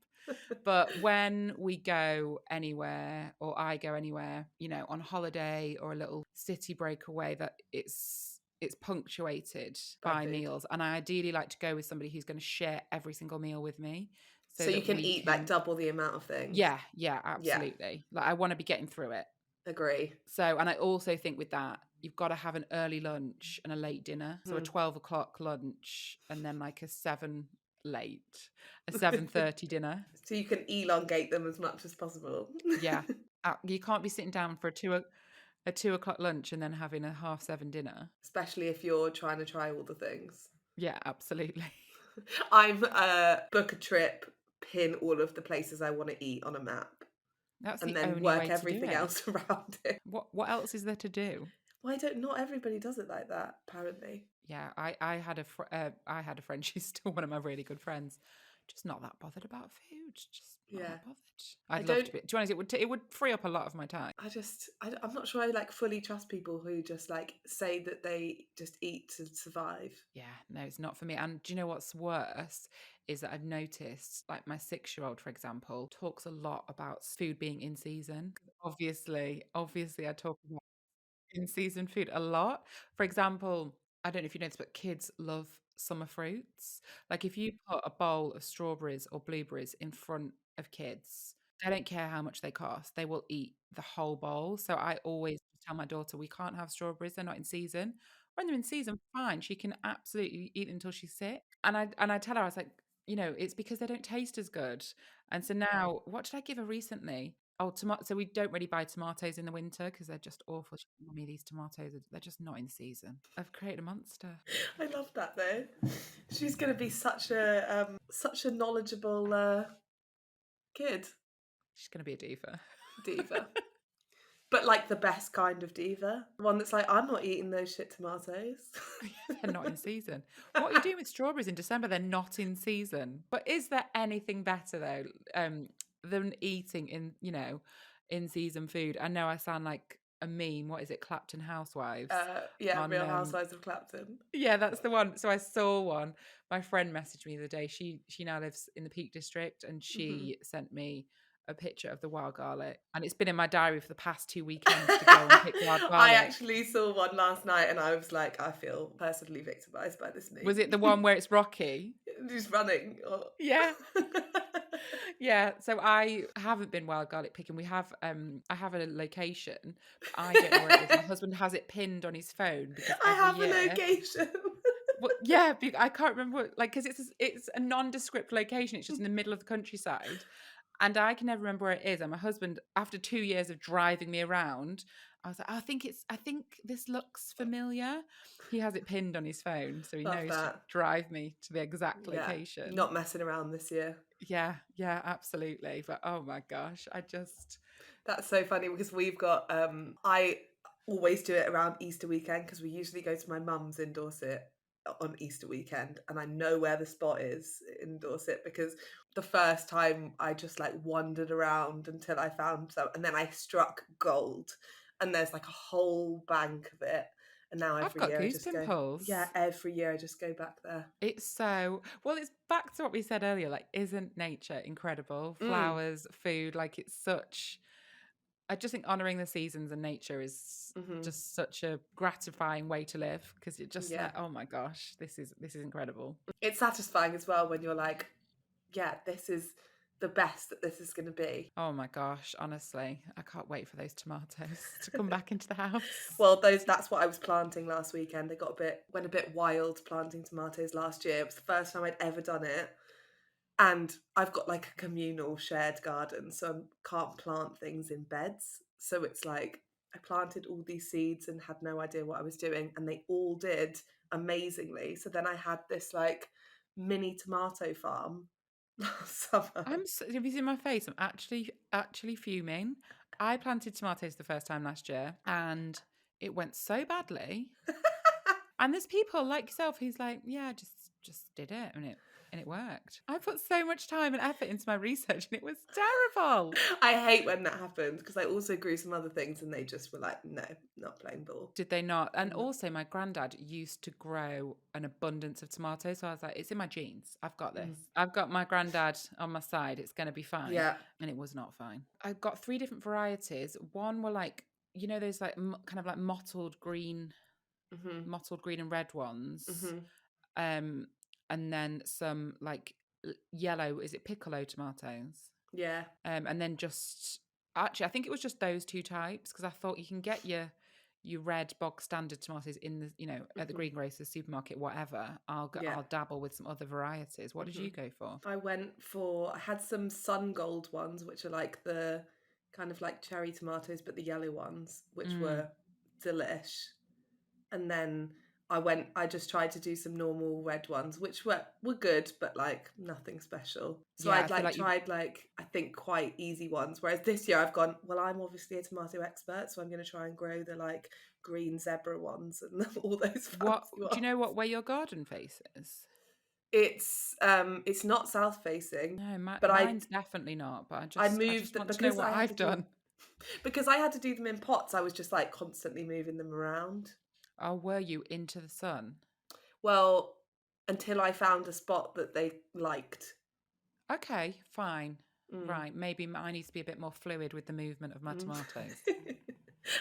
But when we go anywhere, or I go anywhere, you know, on holiday or a little city breakaway, that it's punctuated by meals, and I ideally like to go with somebody who's going to share every single meal with me, so you can eat like double the amount of things. Yeah, absolutely. Like I want to be getting through it. Agree. So, and I also think with that, you've got to have an early lunch and a late dinner. So a 12 o'clock lunch and then like a 7:30 dinner. So you can elongate them as much as possible. Yeah. You can't be sitting down for a 2 a 2 o'clock lunch and then having a 7:30 dinner. especially if you're trying to try all the things. Yeah, absolutely. I'm book a trip, pin all of the places I want to eat on a map, That's and the then only work way to do everything it. else around it. What else is there to do? Why don't not everybody does it like that? Apparently, Yeah, I had I had a friend. She's still one of my really good friends. Just not that bothered about food. Just not yeah. that bothered. I I'd love don't. to be. To be honest, it would free up a lot of my time. I'm not sure I like fully trust people who just like say that they just eat to survive. Yeah, no, it's not for me. And do you know what's worse is that I've noticed, like my 6-year-old, for example, talks a lot about food being in season. Obviously, I talk about in season food a lot. For example, I don't know if you know this, but kids love summer fruits. Like if you put a bowl of strawberries or blueberries in front of kids, they don't care how much they cost. They will eat the whole bowl. So I always tell my daughter, we can't have strawberries, they're not in season. When they're in season, fine. She can absolutely eat until she's sick. And I tell her, I was like, it's because they don't taste as good. And so now, what did I give her recently? Oh, tomato. So we don't really buy tomatoes in the winter because they're just awful. She's like, Mummy, these tomatoes, they're just not in season. I've created a monster. I love that though. She's gonna be such a knowledgeable kid, She's going to be a diva. diva. But like the best kind of diva. One that's like, I'm not eating those shit tomatoes. They're not in season. What are you doing with strawberries in December? They're not in season. But is there anything better though than eating in season food? I know I sound like a meme. What is it? Clapton Housewives Yeah, on Real Housewives of Clapton. yeah, that's the one. So I saw one. My friend messaged me the other day. She now lives in the Peak District, and Mhm. she sent me a picture of the wild garlic. And it's been in my diary for the past 2 weekends to go and pick wild I garlic. actually saw one last night and I was like, I feel personally victimised by this Was meme. it the one where it's Rocky? Just running. Yeah. Yeah, so I haven't been wild garlic picking. I have a location, but I don't know where it is. My husband has it pinned on his phone because I every have a year. location. Well, yeah, I can't remember because it's a nondescript location. It's just in the middle of the countryside, and I can never remember where it is. And my husband, after 2 years of driving me around, I was like, I think this looks familiar. He has it pinned on his phone, so he Love knows to that. drive me to the exact Yeah, location. not messing around this year. Yeah, yeah, absolutely. But oh my gosh, I just That's so funny because we've got I always do it around Easter weekend because we usually go to my mum's in Dorset on Easter weekend and I know where the spot is in Dorset because the first time I just like wandered around until I found some and then I struck gold and there's like a whole bank of it and now I've every got year I goose just go yeah pimples. every year I just go back there. It's so well, it's back to what we said earlier, like, isn't nature incredible? Mm. Flowers, food, like it's such I just think honoring the seasons and nature is Hmm. just such a gratifying way to live because it just Yeah, like, oh my gosh, this is incredible. it's satisfying as well when you're like yeah, this is the best that this is going to be. Oh my gosh, honestly, I can't wait for those tomatoes to come back into the house. Well, that's what I was planting last weekend. I went a bit wild planting tomatoes last year. It was the first time I'd ever done it. And I've got like a communal shared garden, so I can't plant things in beds. So it's like I planted all these seeds and had no idea what I was doing, and they all did amazingly. So then I had this like mini tomato farm last summer. Have you seen my face? I'm actually fuming. I planted tomatoes the first time last year and it went so badly. And there's people like yourself who's like, yeah, just did it and it worked. I put so much time and effort into my research and it was terrible. I hate when that happens because I also grew some other things and they just were like, no, not playing ball. Did they not? And No. also my granddad used to grow an abundance of tomatoes. So I was like, it's in my genes. I've got this. I've got my granddad on my side. It's going to be fine. Yeah. And it was not fine. I got 3 different varieties. One were like, those like kind of like mottled green and red ones. Mm-hmm. And then some like yellow, is it piccolo tomatoes? Yeah. And then just actually, I think it was just those 2 types because I thought you can get your red bog standard tomatoes in the at the greengrocer's supermarket, whatever. I'll dabble with some other varieties. What did you go for? I had some sun gold ones, which are like the kind of like cherry tomatoes, but the yellow ones, which Mm. were delish. And then I just tried to do some normal red ones, which were good, but like nothing special. So Yeah, I I'd feel like like you. tried like, I think quite easy ones. Whereas this year I've gone, well, I'm obviously a tomato expert, so I'm going to try and grow the like green zebra ones and all those What fancy do you ones. know? What where your garden faces? It's not south facing, No, but mine's definitely not. But I I just moved want to know because what I had to I've do done. because I had to do them in pots. I was just like constantly moving them around. Oh, were you into the sun? Well, until I found a spot that they liked. Okay, fine. Mm. Right, maybe I need to be a bit more fluid with the movement of my Mm. tomatoes.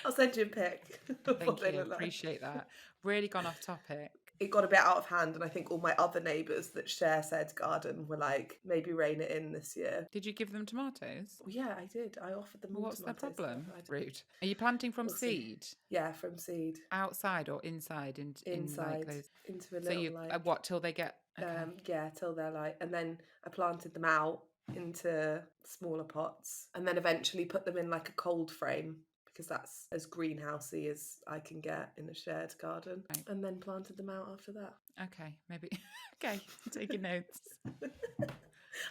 I'll send you a pic of what Thank they you, look like. appreciate that. Really gone off topic. It got a bit out of hand, and I think all my other neighbours that share said garden were like, maybe rein it in this year. Did you give them tomatoes? Well, yeah, I did. I offered them Well, all what's their tomatoes. So problem? Rude. Are you planting from we'll see. seed? Yeah, from seed. Outside or inside in like Inside those? into a So little you like what till they get okay. yeah, till they're like, and then I planted them out into smaller pots, and then eventually put them in like a cold frame because that's as greenhousey as I can get in a shared garden, Right. and then planted them out after that. Okay, maybe. Okay, taking notes.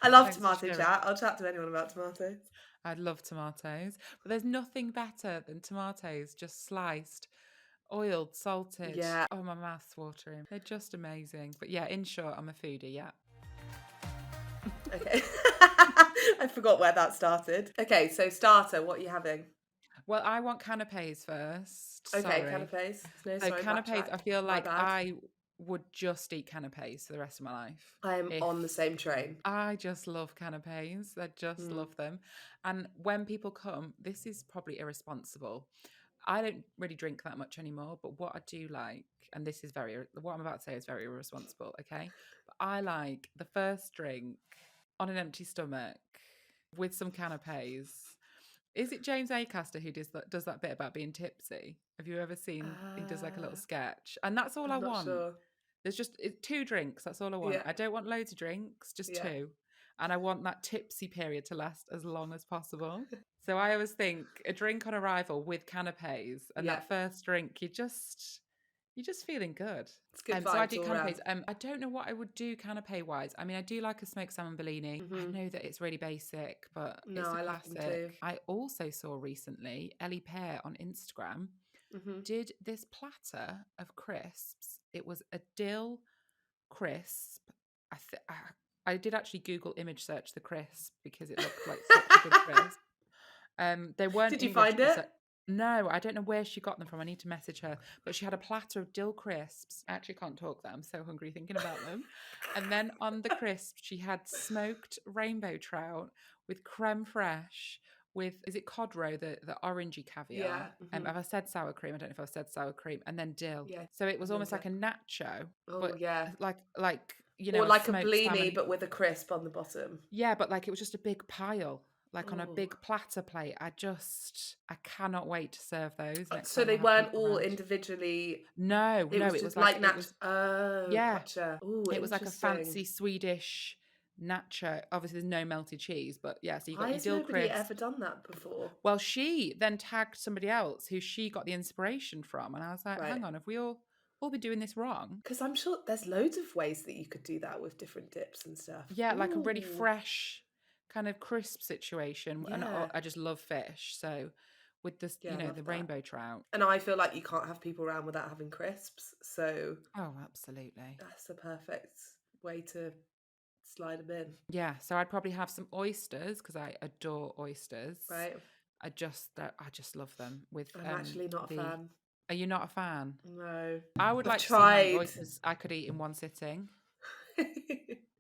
I love Thanks for tomato sharing. chat. I'll chat to anyone about tomatoes. I'd love tomatoes, but there's nothing better than tomatoes just sliced, oiled, salted. Yeah. Oh, my mouth's watering. They're just amazing. But yeah, in short, I'm a foodie. Yeah. Okay. I forgot where that started. Okay, so starter, what are you having? Well, I want canapes first. Okay, Sorry. canapes. No, So sorry, canapes, backtrack. I feel My like bad. I would just eat canapes for the rest of my life. I am If on the same train. I just love canapes. I just love them. And when people come, this is probably irresponsible. I don't really drink that much anymore, but what I do like, and this is what I'm about to say is very irresponsible, okay? But I like the first drink on an empty stomach with some canapes. Is it James Acaster who does that bit about being tipsy? Have you ever seen he does like a little sketch? And that's all I I'm not want. sure. There's just two drinks. That's all I want. Yeah. I don't want loads of drinks, just Yeah. two. And I want that tipsy period to last as long as possible. So I always think a drink on arrival with canapes and Yeah. that first drink, you're just feeling good. It's good So I vibes do all canapes. round. I don't know what I would do canape wise. I mean, I do like a smoked salmon Bellini. I know that it's really basic, but No, it's a I love them too. classic. I also saw recently Ellie Pear on Instagram did this platter of crisps. It was a dill crisp. I did actually Google image search the crisp because it looked like such a good crisp. They weren't Did you English. find it? No, I don't know where she got them from. I need to message her. But she had a platter of dill crisps. I actually can't talk that. I'm so hungry thinking about them. And then on the crisp, she had smoked rainbow trout with creme fraiche with, is it cod roe, the orangey caviar? Yeah. Have I said sour cream? I don't know if I've said sour cream. And then dill. Yeah. So it was And then almost like a nacho. Oh, but yeah. like or like a smoked blini, salmon. but with a crisp on the bottom. Yeah, but like it was just a big pile, like on a Oh. big platter plate. I cannot wait to serve those next So time they I have weren't people all around. individually. No, It was it just was like like oh, yeah, gotcha. Oh, it was like a interesting. fancy Swedish nacho. Obviously, there's no melted cheese, but yeah. So you got Why your has dill nobody crisp. ever done that before? Well, she then tagged somebody else who she got the inspiration from, and I was like, Right. hang on, have we all been doing this wrong? Because I'm sure there's loads of ways that you could do that with different dips and stuff. Yeah, like a really Ooh. fresh kind of crisp situation. And Yeah. I just love fish. So with this, Yeah, I love the that. rainbow trout. And I feel like you can't have people around without having crisps. So Oh, absolutely. that's the perfect way to slide them in. Yeah, so I'd probably have some oysters because I adore oysters. Right. I just love them. With I'm actually not a fan. Are you not a fan? No. I would I've like to see how many tried. oysters I could eat in one sitting.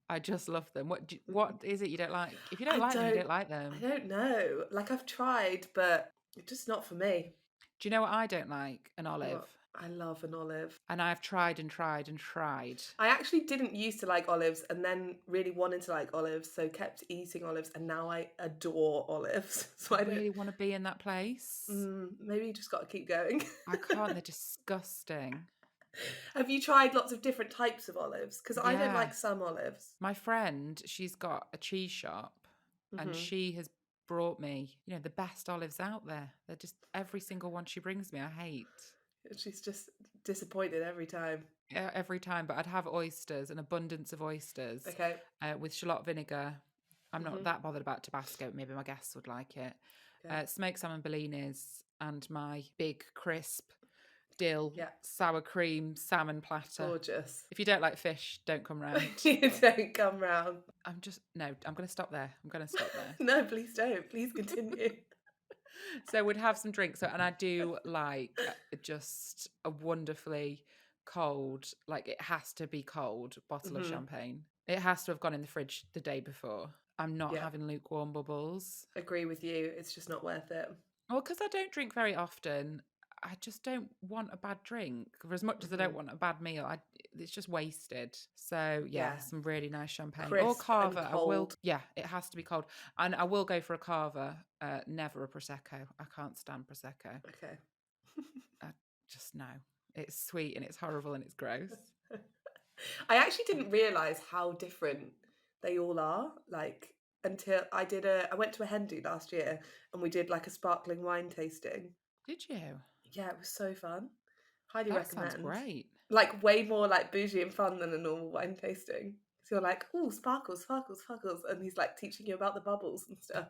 I just love them. What is it you don't like? If you don't like them, you don't like them. I don't know. Like I've tried, but it's just not for me. Do you know what I don't like? An olive. What? I love an olive. And I've tried and tried and tried. I actually didn't used to like olives and then really wanted to like olives, so kept eating olives and now I adore olives. So I really want to be in that place. Maybe you just got to keep going. I can't. They're disgusting. Have you tried lots of different types of olives? Because I don't Yeah. like some olives. My friend, she's got a cheese shop and she has brought me, the best olives out there. They're just every single one she brings me, I hate. She's just disappointed every time. Every time, but I'd have oysters, an abundance of oysters, Okay. with shallot vinegar. I'm not Mhm. that bothered about Tabasco. Maybe my guests would like it. Okay. Smoked salmon bellinis and my big crisp dill Yeah. sour cream salmon platter. Gorgeous. If you don't like fish, don't come round. You don't come round. I'm going to stop there. I'm going to stop there. No, please don't. Please continue. So we'd have some drinks. And I do like just a wonderfully cold, like it has to be cold bottle of Mhm. champagne. It has to have gone in the fridge the day before. I'm not Yeah. having lukewarm bubbles. Agree with you. It's just not worth it. Well, because I don't drink very often, I just don't want a bad drink. For as much as I don't Mhm. want a bad meal, it's just wasted. So yeah, Yeah. some really nice champagne or Crisp and carver. I will. cold. Yeah, it has to be cold, and I will go for a carver. Never a prosecco. I can't stand prosecco. Okay. I just no. It's sweet and it's horrible and it's gross. I actually didn't realise how different they all are. Like until I went to a hen do last year and we did like a sparkling wine tasting. Did you? Yeah, it was so fun. Highly That sounds recommend. great. Like way more like bougie and fun than a normal wine tasting. So you're like, oh, sparkles, sparkles, sparkles, and he's like teaching you about the bubbles and stuff.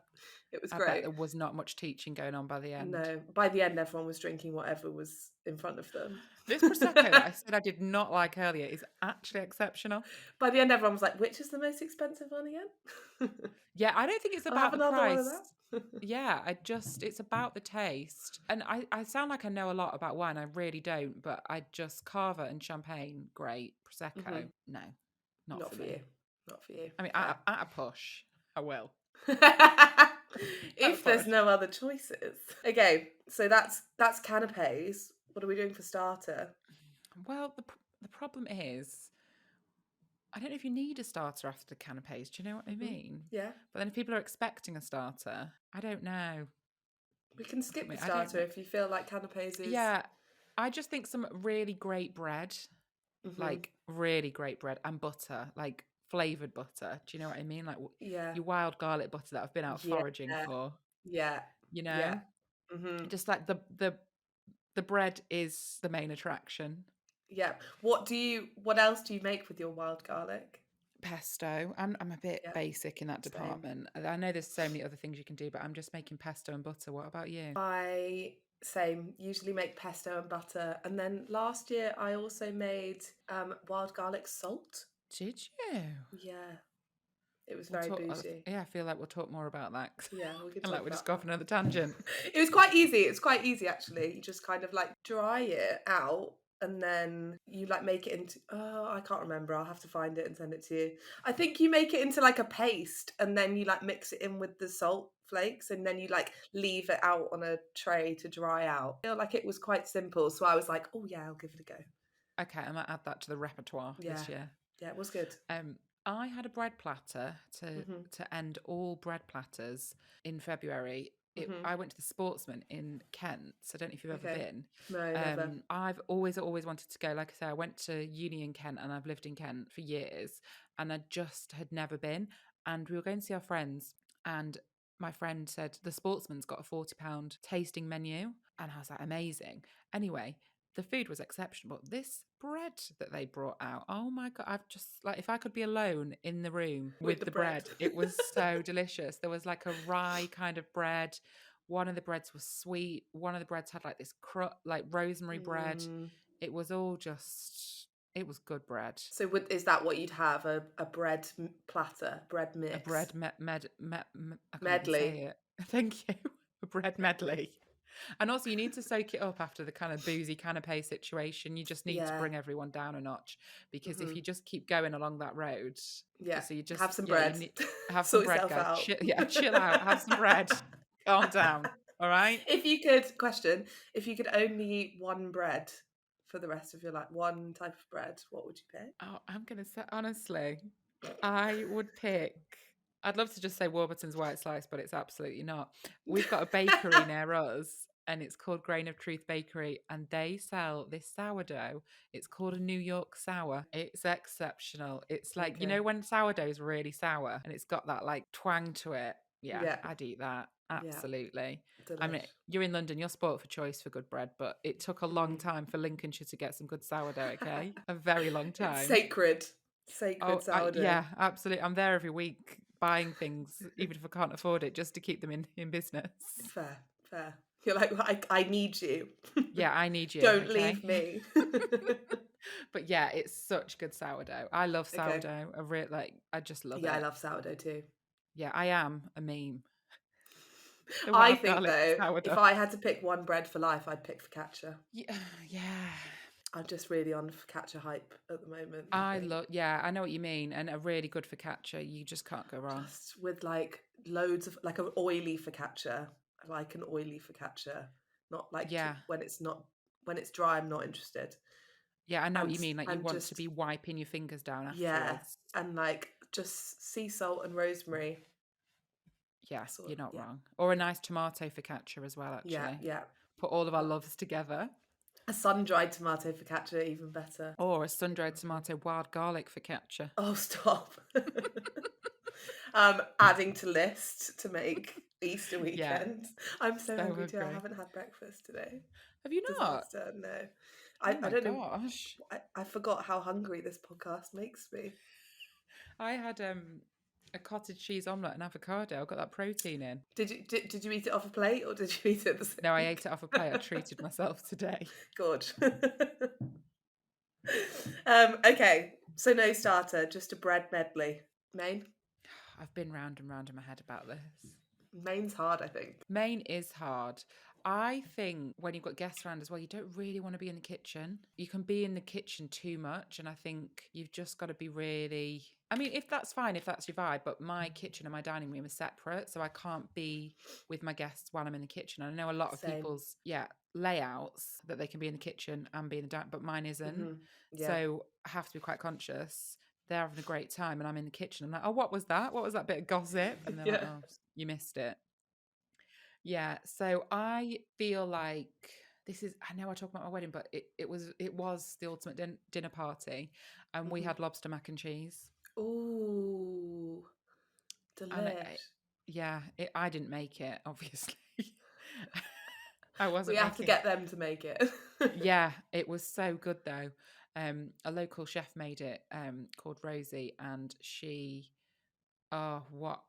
It was I bet great. there was not much teaching going on by the end. No, by the end, everyone was drinking whatever was in front of them. This prosecco that I said I did not like earlier is actually exceptional. By the end, everyone was like, which is the most expensive one again? Yeah, I don't think it's I'll about have the another one of price. that. Yeah, it's about the taste. And I sound like I know a lot about wine. I really don't, but I just carver and champagne, great. Prosecco, no, not for for you. me. Not for you. I mean, Fair. at a push, I will. If there's no other choices. Okay, so that's canapes. What are we doing for starter? Well, the problem is, I don't know if you need a starter after the canapes. Do you know what I mean? Yeah. But then if people are expecting a starter, I don't know. We can skip the I don't starter know. if you feel like canapes is... Yeah, I just think some really great bread, like really great bread and butter, like flavored butter. Do you know what I mean? Like Yeah. your wild garlic butter that I've been out Yeah. foraging for. Yeah. You Yeah. know, just like the bread is the main attraction. Yeah. What else do you make with your wild garlic? Pesto. I'm a bit Yeah. basic in that department. I know there's so many other things you can do, but I'm just making pesto and butter. What about you? I same usually make pesto and butter, and then last year I also made wild garlic salt. Did you? Yeah, it was We'll very talk. bougie. Yeah, I feel like we'll talk more about that. Yeah, we could And talk like we'll just about go off that. another tangent. It was quite easy. It's quite easy actually. You just kind of like dry it out and then you like make it into, oh, I can't remember. I'll have to find it and send it to you. I think you make it into like a paste and then you like mix it in with the salt flakes and then you like leave it out on a tray to dry out. I feel like it was quite simple. So I was like, oh yeah, I'll give it a go. Okay, I might add that to the repertoire this year. Yeah, it was good. I had a bread platter to end all bread platters in February. I went to the Sportsman in Kent. So I don't know if you've ever been. No, never. I've always wanted to go. Like I say, I went to uni in Kent and I've lived in Kent for years and I just had never been. And we were going to see our friends and my friend said, the Sportsman's got a £40 tasting menu. And I was like, amazing. Anyway, the food was exceptional. But this bread that they brought out, oh my God, I've just like, if I could be alone in the room with the bread, it was so delicious. There was like a rye kind of bread. One of the breads was sweet. One of the breads had like this like rosemary bread. It was all just, it was good bread. So is that what you'd have? A bread platter, bread mix? A bread I can't even medley. say it. Thank you. A bread medley. And also you need to soak it up after the kind of boozy canapé situation. You just need to bring everyone down a notch because if you just keep going along that road, so you just have some bread, have some bread, guys. Chill out, have some bread, calm down. All right. If you could only eat one bread for the rest of your life, one type of bread, what would you pick? Oh, I'm gonna say honestly, I would pick. I'd love to just say Warburton's White Slice, but it's absolutely not. We've got a bakery near us and it's called Grain of Truth Bakery and they sell this sourdough. It's called a New York sour. It's exceptional. It's like, you know when sourdough is really sour and it's got that like twang to it. Yeah, Yeah. I'd eat that. Yeah. Absolutely. I mean, Delish. you're in London, you're spoilt for choice for good bread, but it took a long time for Lincolnshire to get some good sourdough, okay? A very long It's time. sacred. Sacred sourdough. Yeah, absolutely. I'm there every week buying things, even if I can't afford it, just to keep them in business. Fair, fair. You're like, well, I need you. Yeah, I need you, Don't okay? leave me. But yeah, it's such good sourdough. I love Okay. sourdough. I just love Yeah, I it. love sourdough too. Yeah, I am a meme. The I wild think garlic though, if sourdough. I had to pick one bread for life, I'd pick focaccia. Yeah, yeah. I'm just really on focaccia hype at the moment, I I think. love, yeah, I know what you mean. And a really good focaccia, you just can't go wrong. Just with like loads of like an oily focaccia. I like an oily focaccia. Not like Yeah, when it's not when it's dry, I'm not interested. yeah, I know what And you mean. Like you and want to just be wiping your fingers down yeah, afterwards. and like just sea salt and rosemary. Yeah, Sort you're not yeah, wrong. Or a nice tomato focaccia as well, yeah, actually. yeah. Put all of our Oh, loves together. a sun-dried tomato focaccia, even better. Or a sun-dried tomato wild garlic focaccia. Oh, stop. Adding to list to make Easter Yeah, weekend. I'm so so hungry too. I agree. haven't had breakfast today. Have you not? Disaster. No. Oh I my don't know. gosh. I forgot how hungry this podcast makes me. I had a cottage cheese omelette and avocado. I got that protein in. Did you eat it off a plate or did you eat it at the No, I sink? ate it off a plate. I treated myself today. Good. Okay, so no starter, just a bread medley. Main? I've been round and round in my head about this. Main's hard, I think. Main is hard. I think when you've got guests around as well, you don't really want to be in the kitchen. You can be in the kitchen too much. And I think you've just got to be really. I mean, if that's fine, if that's your vibe, but my kitchen and my dining room are separate. So I can't be with my guests while I'm in the kitchen. And I know a lot of Same. people's, layouts that they can be in the kitchen and be in the dining, but mine isn't. Yeah. So I have to be quite conscious. They're having a great time and I'm in the kitchen. I'm like, oh, what was that? What was that bit of gossip? And they're like, Yeah. oh, you missed it. Yeah, so I feel like this is, I know I talk about my wedding, but it was the ultimate dinner party and we had lobster mac and cheese. Ooh, And delish. yeah, I didn't make it, obviously. I We wasn't have to making. get them to make it. Yeah, it was so good though. A local chef made it called Rosie and she, oh, what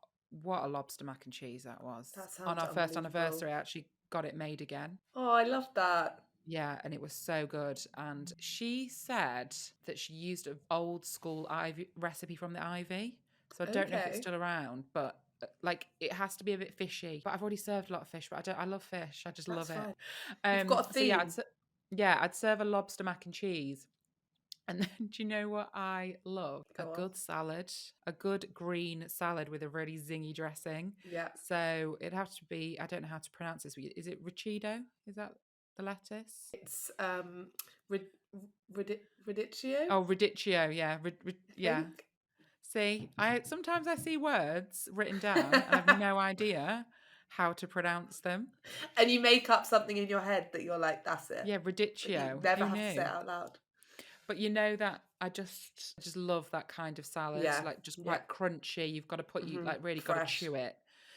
a lobster mac and cheese that was. That On sounds our first unbelievable. anniversary, I actually got it made again. Oh, I love that. Yeah, and it was so good. And she said that she used an old school Ivy recipe from the Ivy. So I don't know if it's Okay, still around, but like it has to be a bit fishy. But I've already served a lot of fish, but I love fish. I just that's love it. fine. You've got a So yeah, theme. I'd serve a lobster mac and cheese. And then do you know what I love? A Go on. good salad, a good green salad with a really zingy dressing. Yeah. So it'd have to be, I don't know how to pronounce this. Is it Richido? Is that the lettuce? It's rid- radicchio, Oh, radicchio, yeah, I yeah. think. See, I sometimes I see words written down and I've no idea how to pronounce them. And you make up something in your head that you're like, that's it. Yeah, But you radicchio. never Who have to say it knew? out loud. But you know that I just love that kind of salad, Yeah. like just Yeah. quite crunchy. You've got to put you like really got to Fresh. chew it.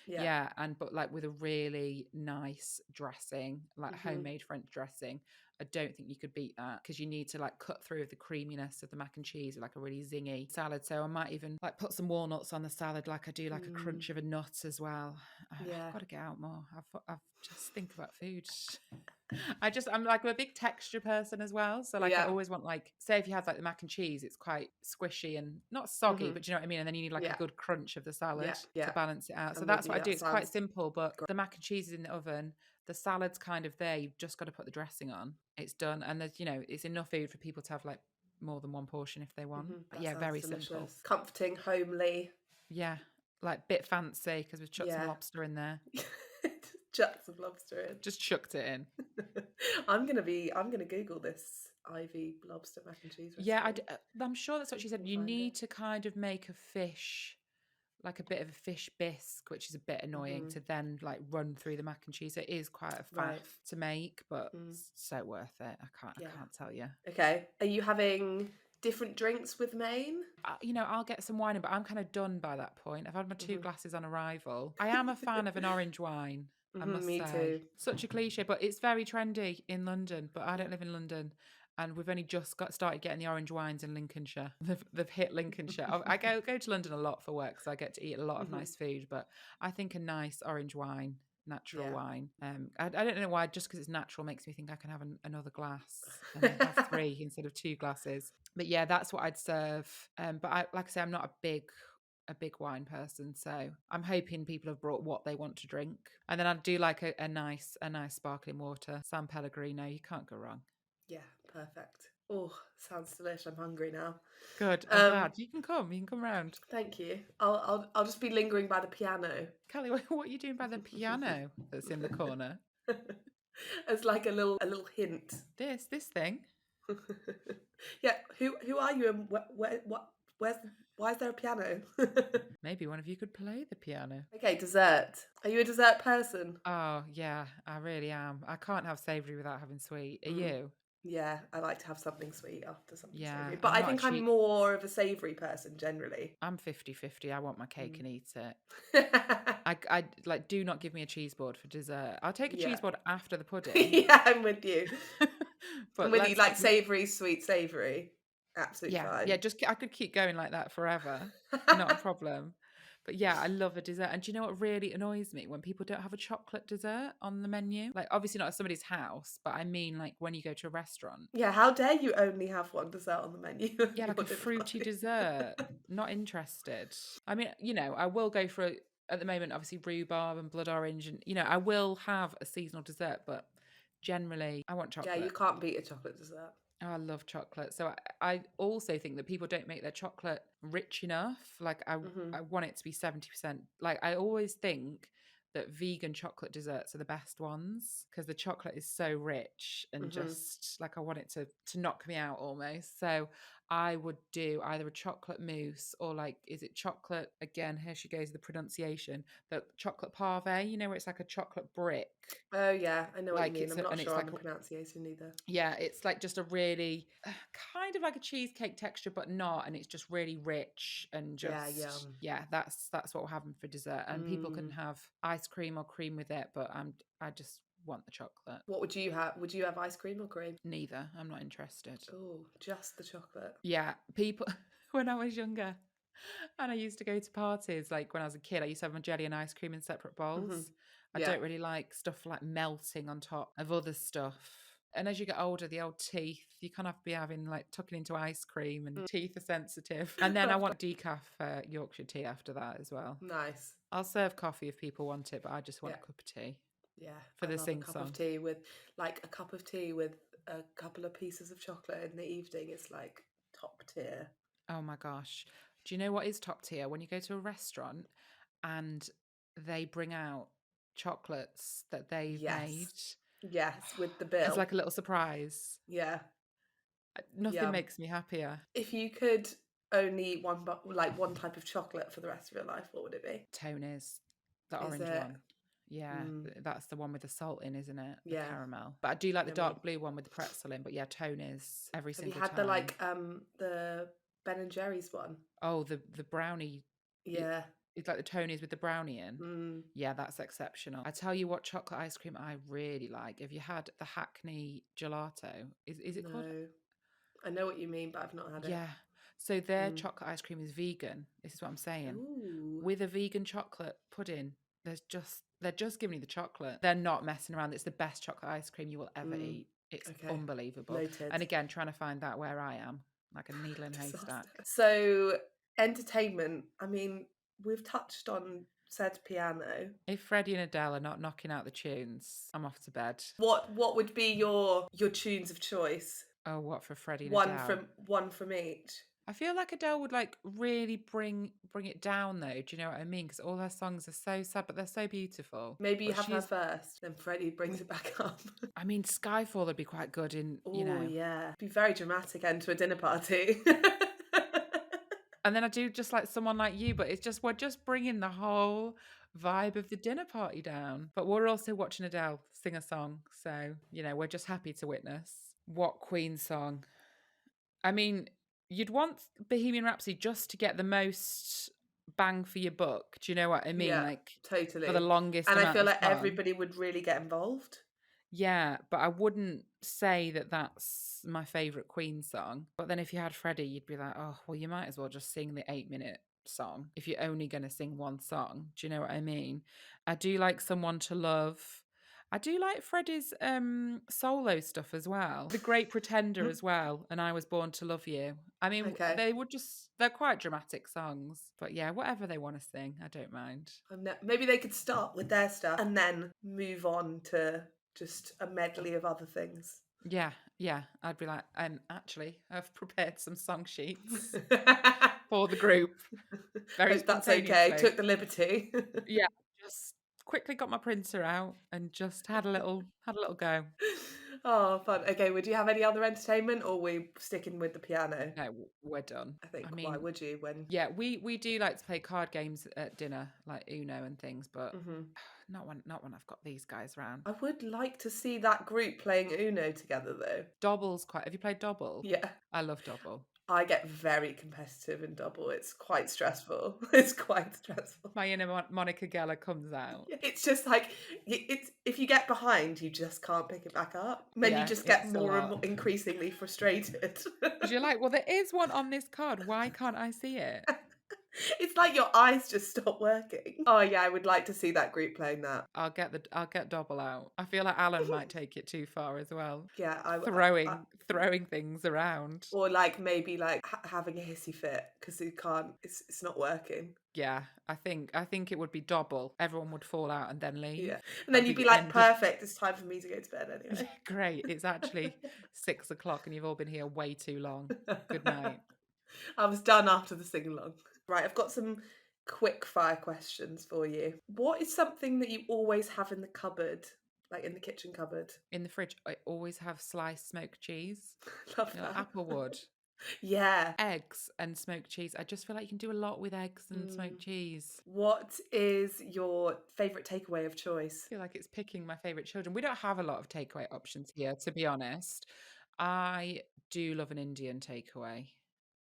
Yeah. Yeah, and but like with a really nice dressing, like homemade French dressing. I don't think you could beat that because you need to like cut through the creaminess of the mac and cheese with like a really zingy salad. So I might even like put some walnuts on the salad, like I do like a crunch of a nut as well. Yeah. I've got to get out more. I've just think about food. I'm like a big texture person as well. So like I Yeah. always want like, say if you have like the mac and cheese, it's quite squishy and not soggy, but you know what I mean? And then you need like Yeah. a good crunch of the salad Yeah. to balance it out. So I'm that's with what you. I do. That It's quite sounds simple, but great. the mac and cheese is in the oven. The salad's kind of there. You've just got to put the dressing on. It's done. And there's, it's enough food for people to have like more than one portion if they want. But That yeah, sounds very delicious. simple. Comforting, homely. Yeah. Like bit fancy because we've chucked some Yeah. lobster in there. Chuck some lobster in. Just chucked it in. I'm gonna Google this Ivy lobster mac and cheese recipe. Yeah, I'm sure that's what she said. We'll You find need it. to kind of make a fish, like a bit of a fish bisque, which is a bit annoying to then like run through the mac and cheese. It is quite a faff to make, but it's so worth it. I can't tell you. Okay. Are you having Different drinks with main? I'll get some wine, but I'm kind of done by that point. I've had my 2 Hmm. glasses on arrival. I am a fan of an orange wine, I must Me say. too. Such a cliche, but it's very trendy in London. But I Yeah. don't live in London, and we've only just got started getting the orange wines in Lincolnshire. They've hit Lincolnshire. I go to London a lot for work, so I get to eat a lot of Hmm. nice food. But I think a nice orange wine, natural Yeah. wine. I don't know why. Just because it's natural makes me think I can have another glass and have 3 instead of 2 glasses. But yeah, that's what I'd serve. But like I say, I'm not a big wine person, so I'm hoping people have brought what they want to drink. And then I'd do like a nice sparkling water, San Pellegrino. You can't go wrong. Yeah, perfect. Oh, sounds delish. I'm hungry now. Good. I'm Um, glad you can come. You can come round. Thank you. I'll just be lingering by the piano. Callie, what are you doing by the piano that's in the corner? As like a little hint. This thing. Yeah, who are you and where's why is there a piano? Maybe one of you could play the piano. Okay, dessert. Are you a dessert person? Oh yeah, I really am. I can't have savoury without having sweet. Are Mm. you? Yeah, I like to have something sweet after something Yeah, savoury. But I'm I not a think I'm cheap. more of a savoury person generally. I'm 50-50. I want my cake Mm. and eat it. I like, do not give me a cheese board for dessert. I'll take a Yeah. cheese board after the pudding. Yeah, I'm with you. I'm But with you. let's Like not. savoury, sweet, savoury. Absolutely Yeah. fine. Just I could keep going like that forever. Not a problem. But yeah, I love a dessert. And do you know what really annoys me? When people don't have a chocolate dessert on the menu. Like, obviously not at somebody's house, but I mean like when you go to a restaurant. Yeah, how dare you only have one dessert on the menu of Yeah, your like a dinner fruity party? dessert. Not interested. I mean, I will go for at the moment, obviously rhubarb and blood orange, and I will have a seasonal dessert, but generally I want Yeah, you chocolate. can't beat a chocolate dessert. Oh, I love chocolate. So I also think that people don't make their chocolate rich enough. Like Hmm. I want it to be 70%. Like I always think that vegan chocolate desserts are the best ones because the chocolate is so rich and Hmm. just like I want it to knock me out almost. So I would do either a chocolate mousse or like is it chocolate again, here she goes the pronunciation, the chocolate pave, where it's like a chocolate brick. Oh yeah, I know what you Like mean. I'm not and it's sure on the like pronunciation either. yeah, it's like just a really kind of like a cheesecake texture, but not, and it's just really rich and Yeah, just yum. yeah, that's what we're having for dessert. And people can Mm. have ice cream or cream with it, but I just want the chocolate. What would you have? Would you have ice cream or cream? Neither. I'm not interested. Oh, just the chocolate. Yeah, people when I was younger and I used to go to parties, like when I was a kid, I used to have my jelly and ice cream in separate Hmm. bowls. I Yeah. don't really like stuff like melting on top of other stuff. And as you get older, the old teeth, you kind of have to be having like tucking into ice cream and Mm. teeth are sensitive. And then I want decaf Yorkshire tea after that as well. Nice. I'll serve coffee if people want it, but I just want Yeah. a cup of tea Yeah. for I the love a sing cup of song. tea with a cup of tea with a couple of pieces of chocolate in the evening. It's like top tier. Oh my gosh. Do you know what is top tier? When you go to a restaurant and they bring out chocolates that they've made Yes. Yes, with the as bill. like a little surprise. Yeah. Nothing Yum. makes me happier. If you could only eat one type of chocolate for the rest of your life, what would it be? Tony's, the Is orange it? one. Yeah, Mm, that's the one with the salt in, isn't it? The yeah, caramel. But I do like the yummy. dark blue one with the pretzel in. But yeah, Tony's every Have you single had the time. the Ben and Jerry's one? Oh, the brownie. it- Yeah. It's like the Tony's with the brownie in. Mm, Yeah, that's exceptional. I tell you what chocolate ice cream I really like. Have you had the Hackney gelato? Is it called? no. I know what you mean, but I've not had it. Yeah. So their Mm. chocolate ice cream is vegan. This is what I'm saying. Ooh. With a vegan chocolate pudding, they're just giving you the chocolate. They're not messing around. It's the best chocolate ice cream you will ever Mm, eat. It's okay. unbelievable. Noted. And again, trying to find that where I am, like a needle in a Disaster. haystack. So entertainment. I mean, we've touched on said piano. If Freddie and Adele are not knocking out the tunes, I'm off to bed. What would be your tunes of choice? Oh, what for Freddie and One Adele? from each. I feel like Adele would like really bring it down though. Do you know what I mean? Because all her songs are so sad, but they're so beautiful. Maybe you But have her she's, first, then Freddie brings it back up. I mean, Skyfall would be quite good in, Oh yeah, be very dramatic end to a dinner party. And then I do just like someone like you, but it's just we're just bringing the whole vibe of the dinner party down. But we're also watching Adele sing a song, so we're just happy to witness. What Queen song? I mean, you'd want Bohemian Rhapsody just to get the most bang for your buck. Do you know what I mean? Yeah, Like for the totally. longest And I amount feel of like song. everybody would really get involved. Yeah, but I wouldn't say that that's my favourite Queen song. But then if you had Freddie, you'd be like, oh, well, you might as well just sing the 8 minute song if you're only going to sing one song. Do you know what I mean? I do like Someone to Love. I do like Freddie's solo stuff as well. The Great Pretender as well, and I Was Born to Love You. I mean, Okay. they're quite dramatic songs. But yeah, whatever they want to sing, I don't mind. Maybe they could start with their stuff and then move on to just a medley of other things. Yeah, yeah. I'd be like, actually, I've prepared some song sheets for the group very Hope that's okay. spontaneously. Took the liberty. Yeah, just quickly got my printer out and just had a little go. Oh, fun. Okay, would you have any other entertainment or are we sticking with the piano? No, we're done. I think I why mean, would you when yeah, we do like to play card games at dinner, like Uno and things, but Mhm. not when I've got these guys around. I would like to see that group playing Uno together though. Dobble's quite. Have you played Dobble? Yeah. I love Dobble. I get very competitive in double. It's quite stressful. It's quite stressful. My inner Monica Geller comes out. It's just like it's if you get behind, you just can't pick it back up. And then you Yeah, just get it's a more and lot. more increasingly frustrated. Because you're like, well, there is one on this card. Why can't I see it? It's like your eyes just stop working. Oh yeah, I would like to see that group playing that. I'll get Dobble out. I feel like Alan might take it too far as well. Yeah, Throwing things around. or like maybe like having a hissy fit because you can't. It's not working. Yeah, I think it would be Dobble. Everyone would fall out and then leave. Yeah, and then That'd you'd be the like, end of perfect. It's time for me to go to bed anyway. great. It's actually 6 o'clock and you've all been here way too long. Good night. I was done after the sing along. Right, I've got some quick fire questions for you. What is something that you always have in the cupboard, like in the kitchen cupboard? In the fridge, I always have sliced smoked cheese. Love You know, that. Applewood. Yeah. Eggs and smoked cheese. I just feel like you can do a lot with eggs and smoked cheese. What is your favourite takeaway of choice? I feel like it's picking my favourite children. We don't have a lot of takeaway options here, to be honest. I do love an Indian takeaway.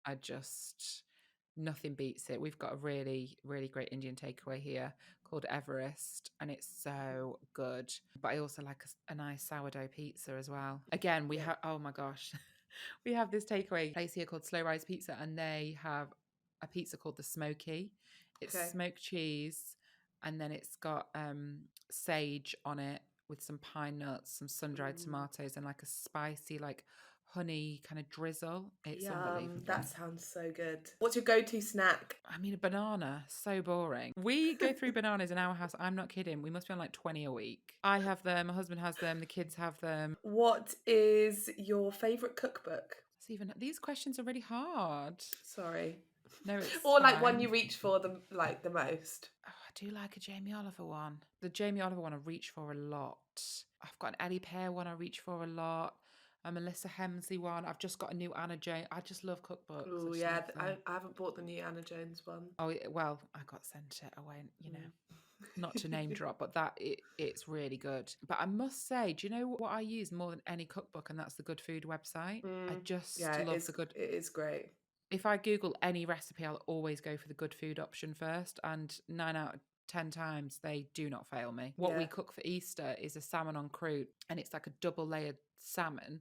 I just, nothing beats it. We've got a really, really great Indian takeaway here called Everest, and it's so good. But I also like a nice sourdough pizza as well. Again, we Yeah. have, oh my gosh, we have this takeaway place here called Slow Rise Pizza, and they have a pizza called the Smoky. It's Okay. smoked cheese, and then it's got sage on it with some pine nuts, some sun-dried tomatoes, and like a spicy, like honey kind of drizzle. It's unbelievable. That sounds so good. What's your go-to snack? I mean, a banana, so boring. We go through bananas in our house. I'm not kidding. We must be on like 20 a week. I have them, my husband has them, the kids have them. What is your favourite cookbook? These questions are really hard. Sorry. No, it's Or like one fine. you reach for the most. Oh, I do like a Jamie Oliver one. The Jamie Oliver one I reach for a lot. I've got an Ellie Pear one I reach for a lot. A Melissa Hemsley one. I've just got a new Anna Jane. I just love cookbooks. Oh yeah, I haven't bought the new Anna Jones one. Oh well, I got sent it. I won't, not to name drop, but it's really good. But I must say, do you know what I use more than any cookbook? And that's the Good Food website. I just love the good. It is great. If I Google any recipe, I'll always go for the Good Food option first, and 9 out of 10 times they do not fail me. What we cook for Easter is a salmon en croûte, and it's like a double layered salmon,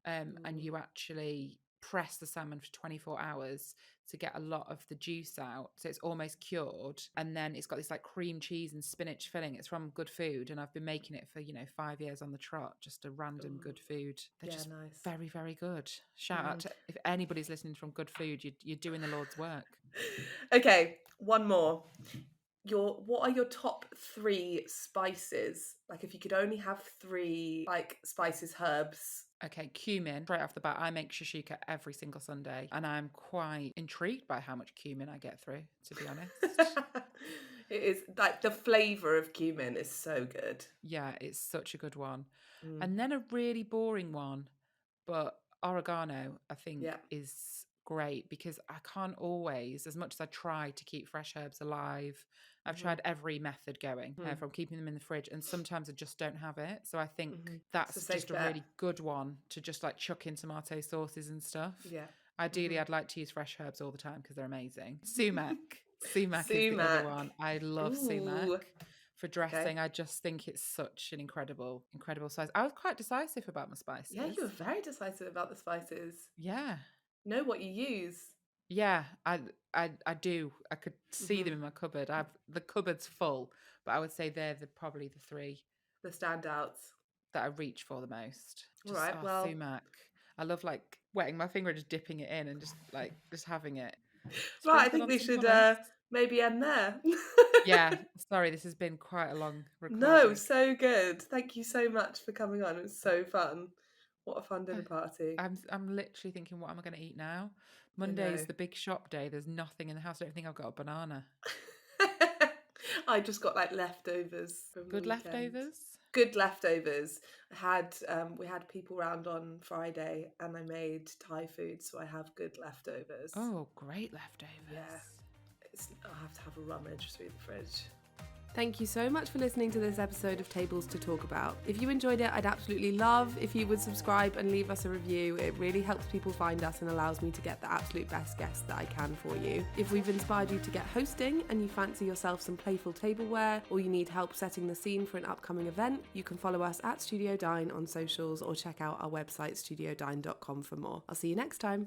and you actually press the salmon for 24 hours to get a lot of the juice out, so it's almost cured, and then it's got this like cream cheese and spinach filling. It's from Good Food, and I've been making it for 5 years on the trot. Just a random Good Food. They're just nice. very, very good. Shout out to, if anybody's listening from Good Food, you're doing the Lord's work. Okay, one more. What are your top 3 spices? Like if you could only have 3 like spices, herbs. Okay, cumin. Straight off the bat, I make shashika every single Sunday, and I'm quite intrigued by how much cumin I get through, to be honest. It is like the flavour of cumin is so good. Yeah, it's such a good one. And then a really boring one, but oregano, I think, is great because I can't always, as much as I try to keep fresh herbs alive, I've tried every method going from keeping them in the fridge, and sometimes I just don't have it. So I think that's just a really good one to just like chuck in tomato sauces and stuff. Yeah. Ideally, I'd like to use fresh herbs all the time because they're amazing. Sumac. Sumac is the other Sumac. one. I love sumac Ooh. for Okay. dressing. I just think it's such an incredible spice. I was quite decisive about my Yeah, spices. you were very decisive about the spices. Yeah. Know what you use. Yeah, I do. I could see them in my cupboard. The cupboard's full, but I would say they're probably the three The standouts. that I reach for the most. All Just right, well, sumac. I love like wetting my finger and just dipping it in and just having it. right, I Sprinkled think on we some should hummus. maybe end there. Yeah, sorry, this has been quite a long No, recording. so good. Thank you so much for coming on. It was so fun. What a fun dinner I- party. I'm literally thinking, what am I going to eat now? I Monday's know. the big shop day. There's nothing in the house. I don't think I've got a banana. I just got like leftovers from the Good weekend. leftovers? Good leftovers. We had people round on Friday and I made Thai food, so I have good leftovers. Oh, great leftovers. Yeah. I'll have to have a rummage through the fridge. Thank you so much for listening to this episode of Tables to Talk About. If you enjoyed it, I'd absolutely love if you would subscribe and leave us a review. It really helps people find us and allows me to get the absolute best guests that I can for you. If we've inspired you to get hosting and you fancy yourself some playful tableware or you need help setting the scene for an upcoming event, you can follow us at Studio Dine on socials or check out our website studiodine.com for more. I'll see you next time.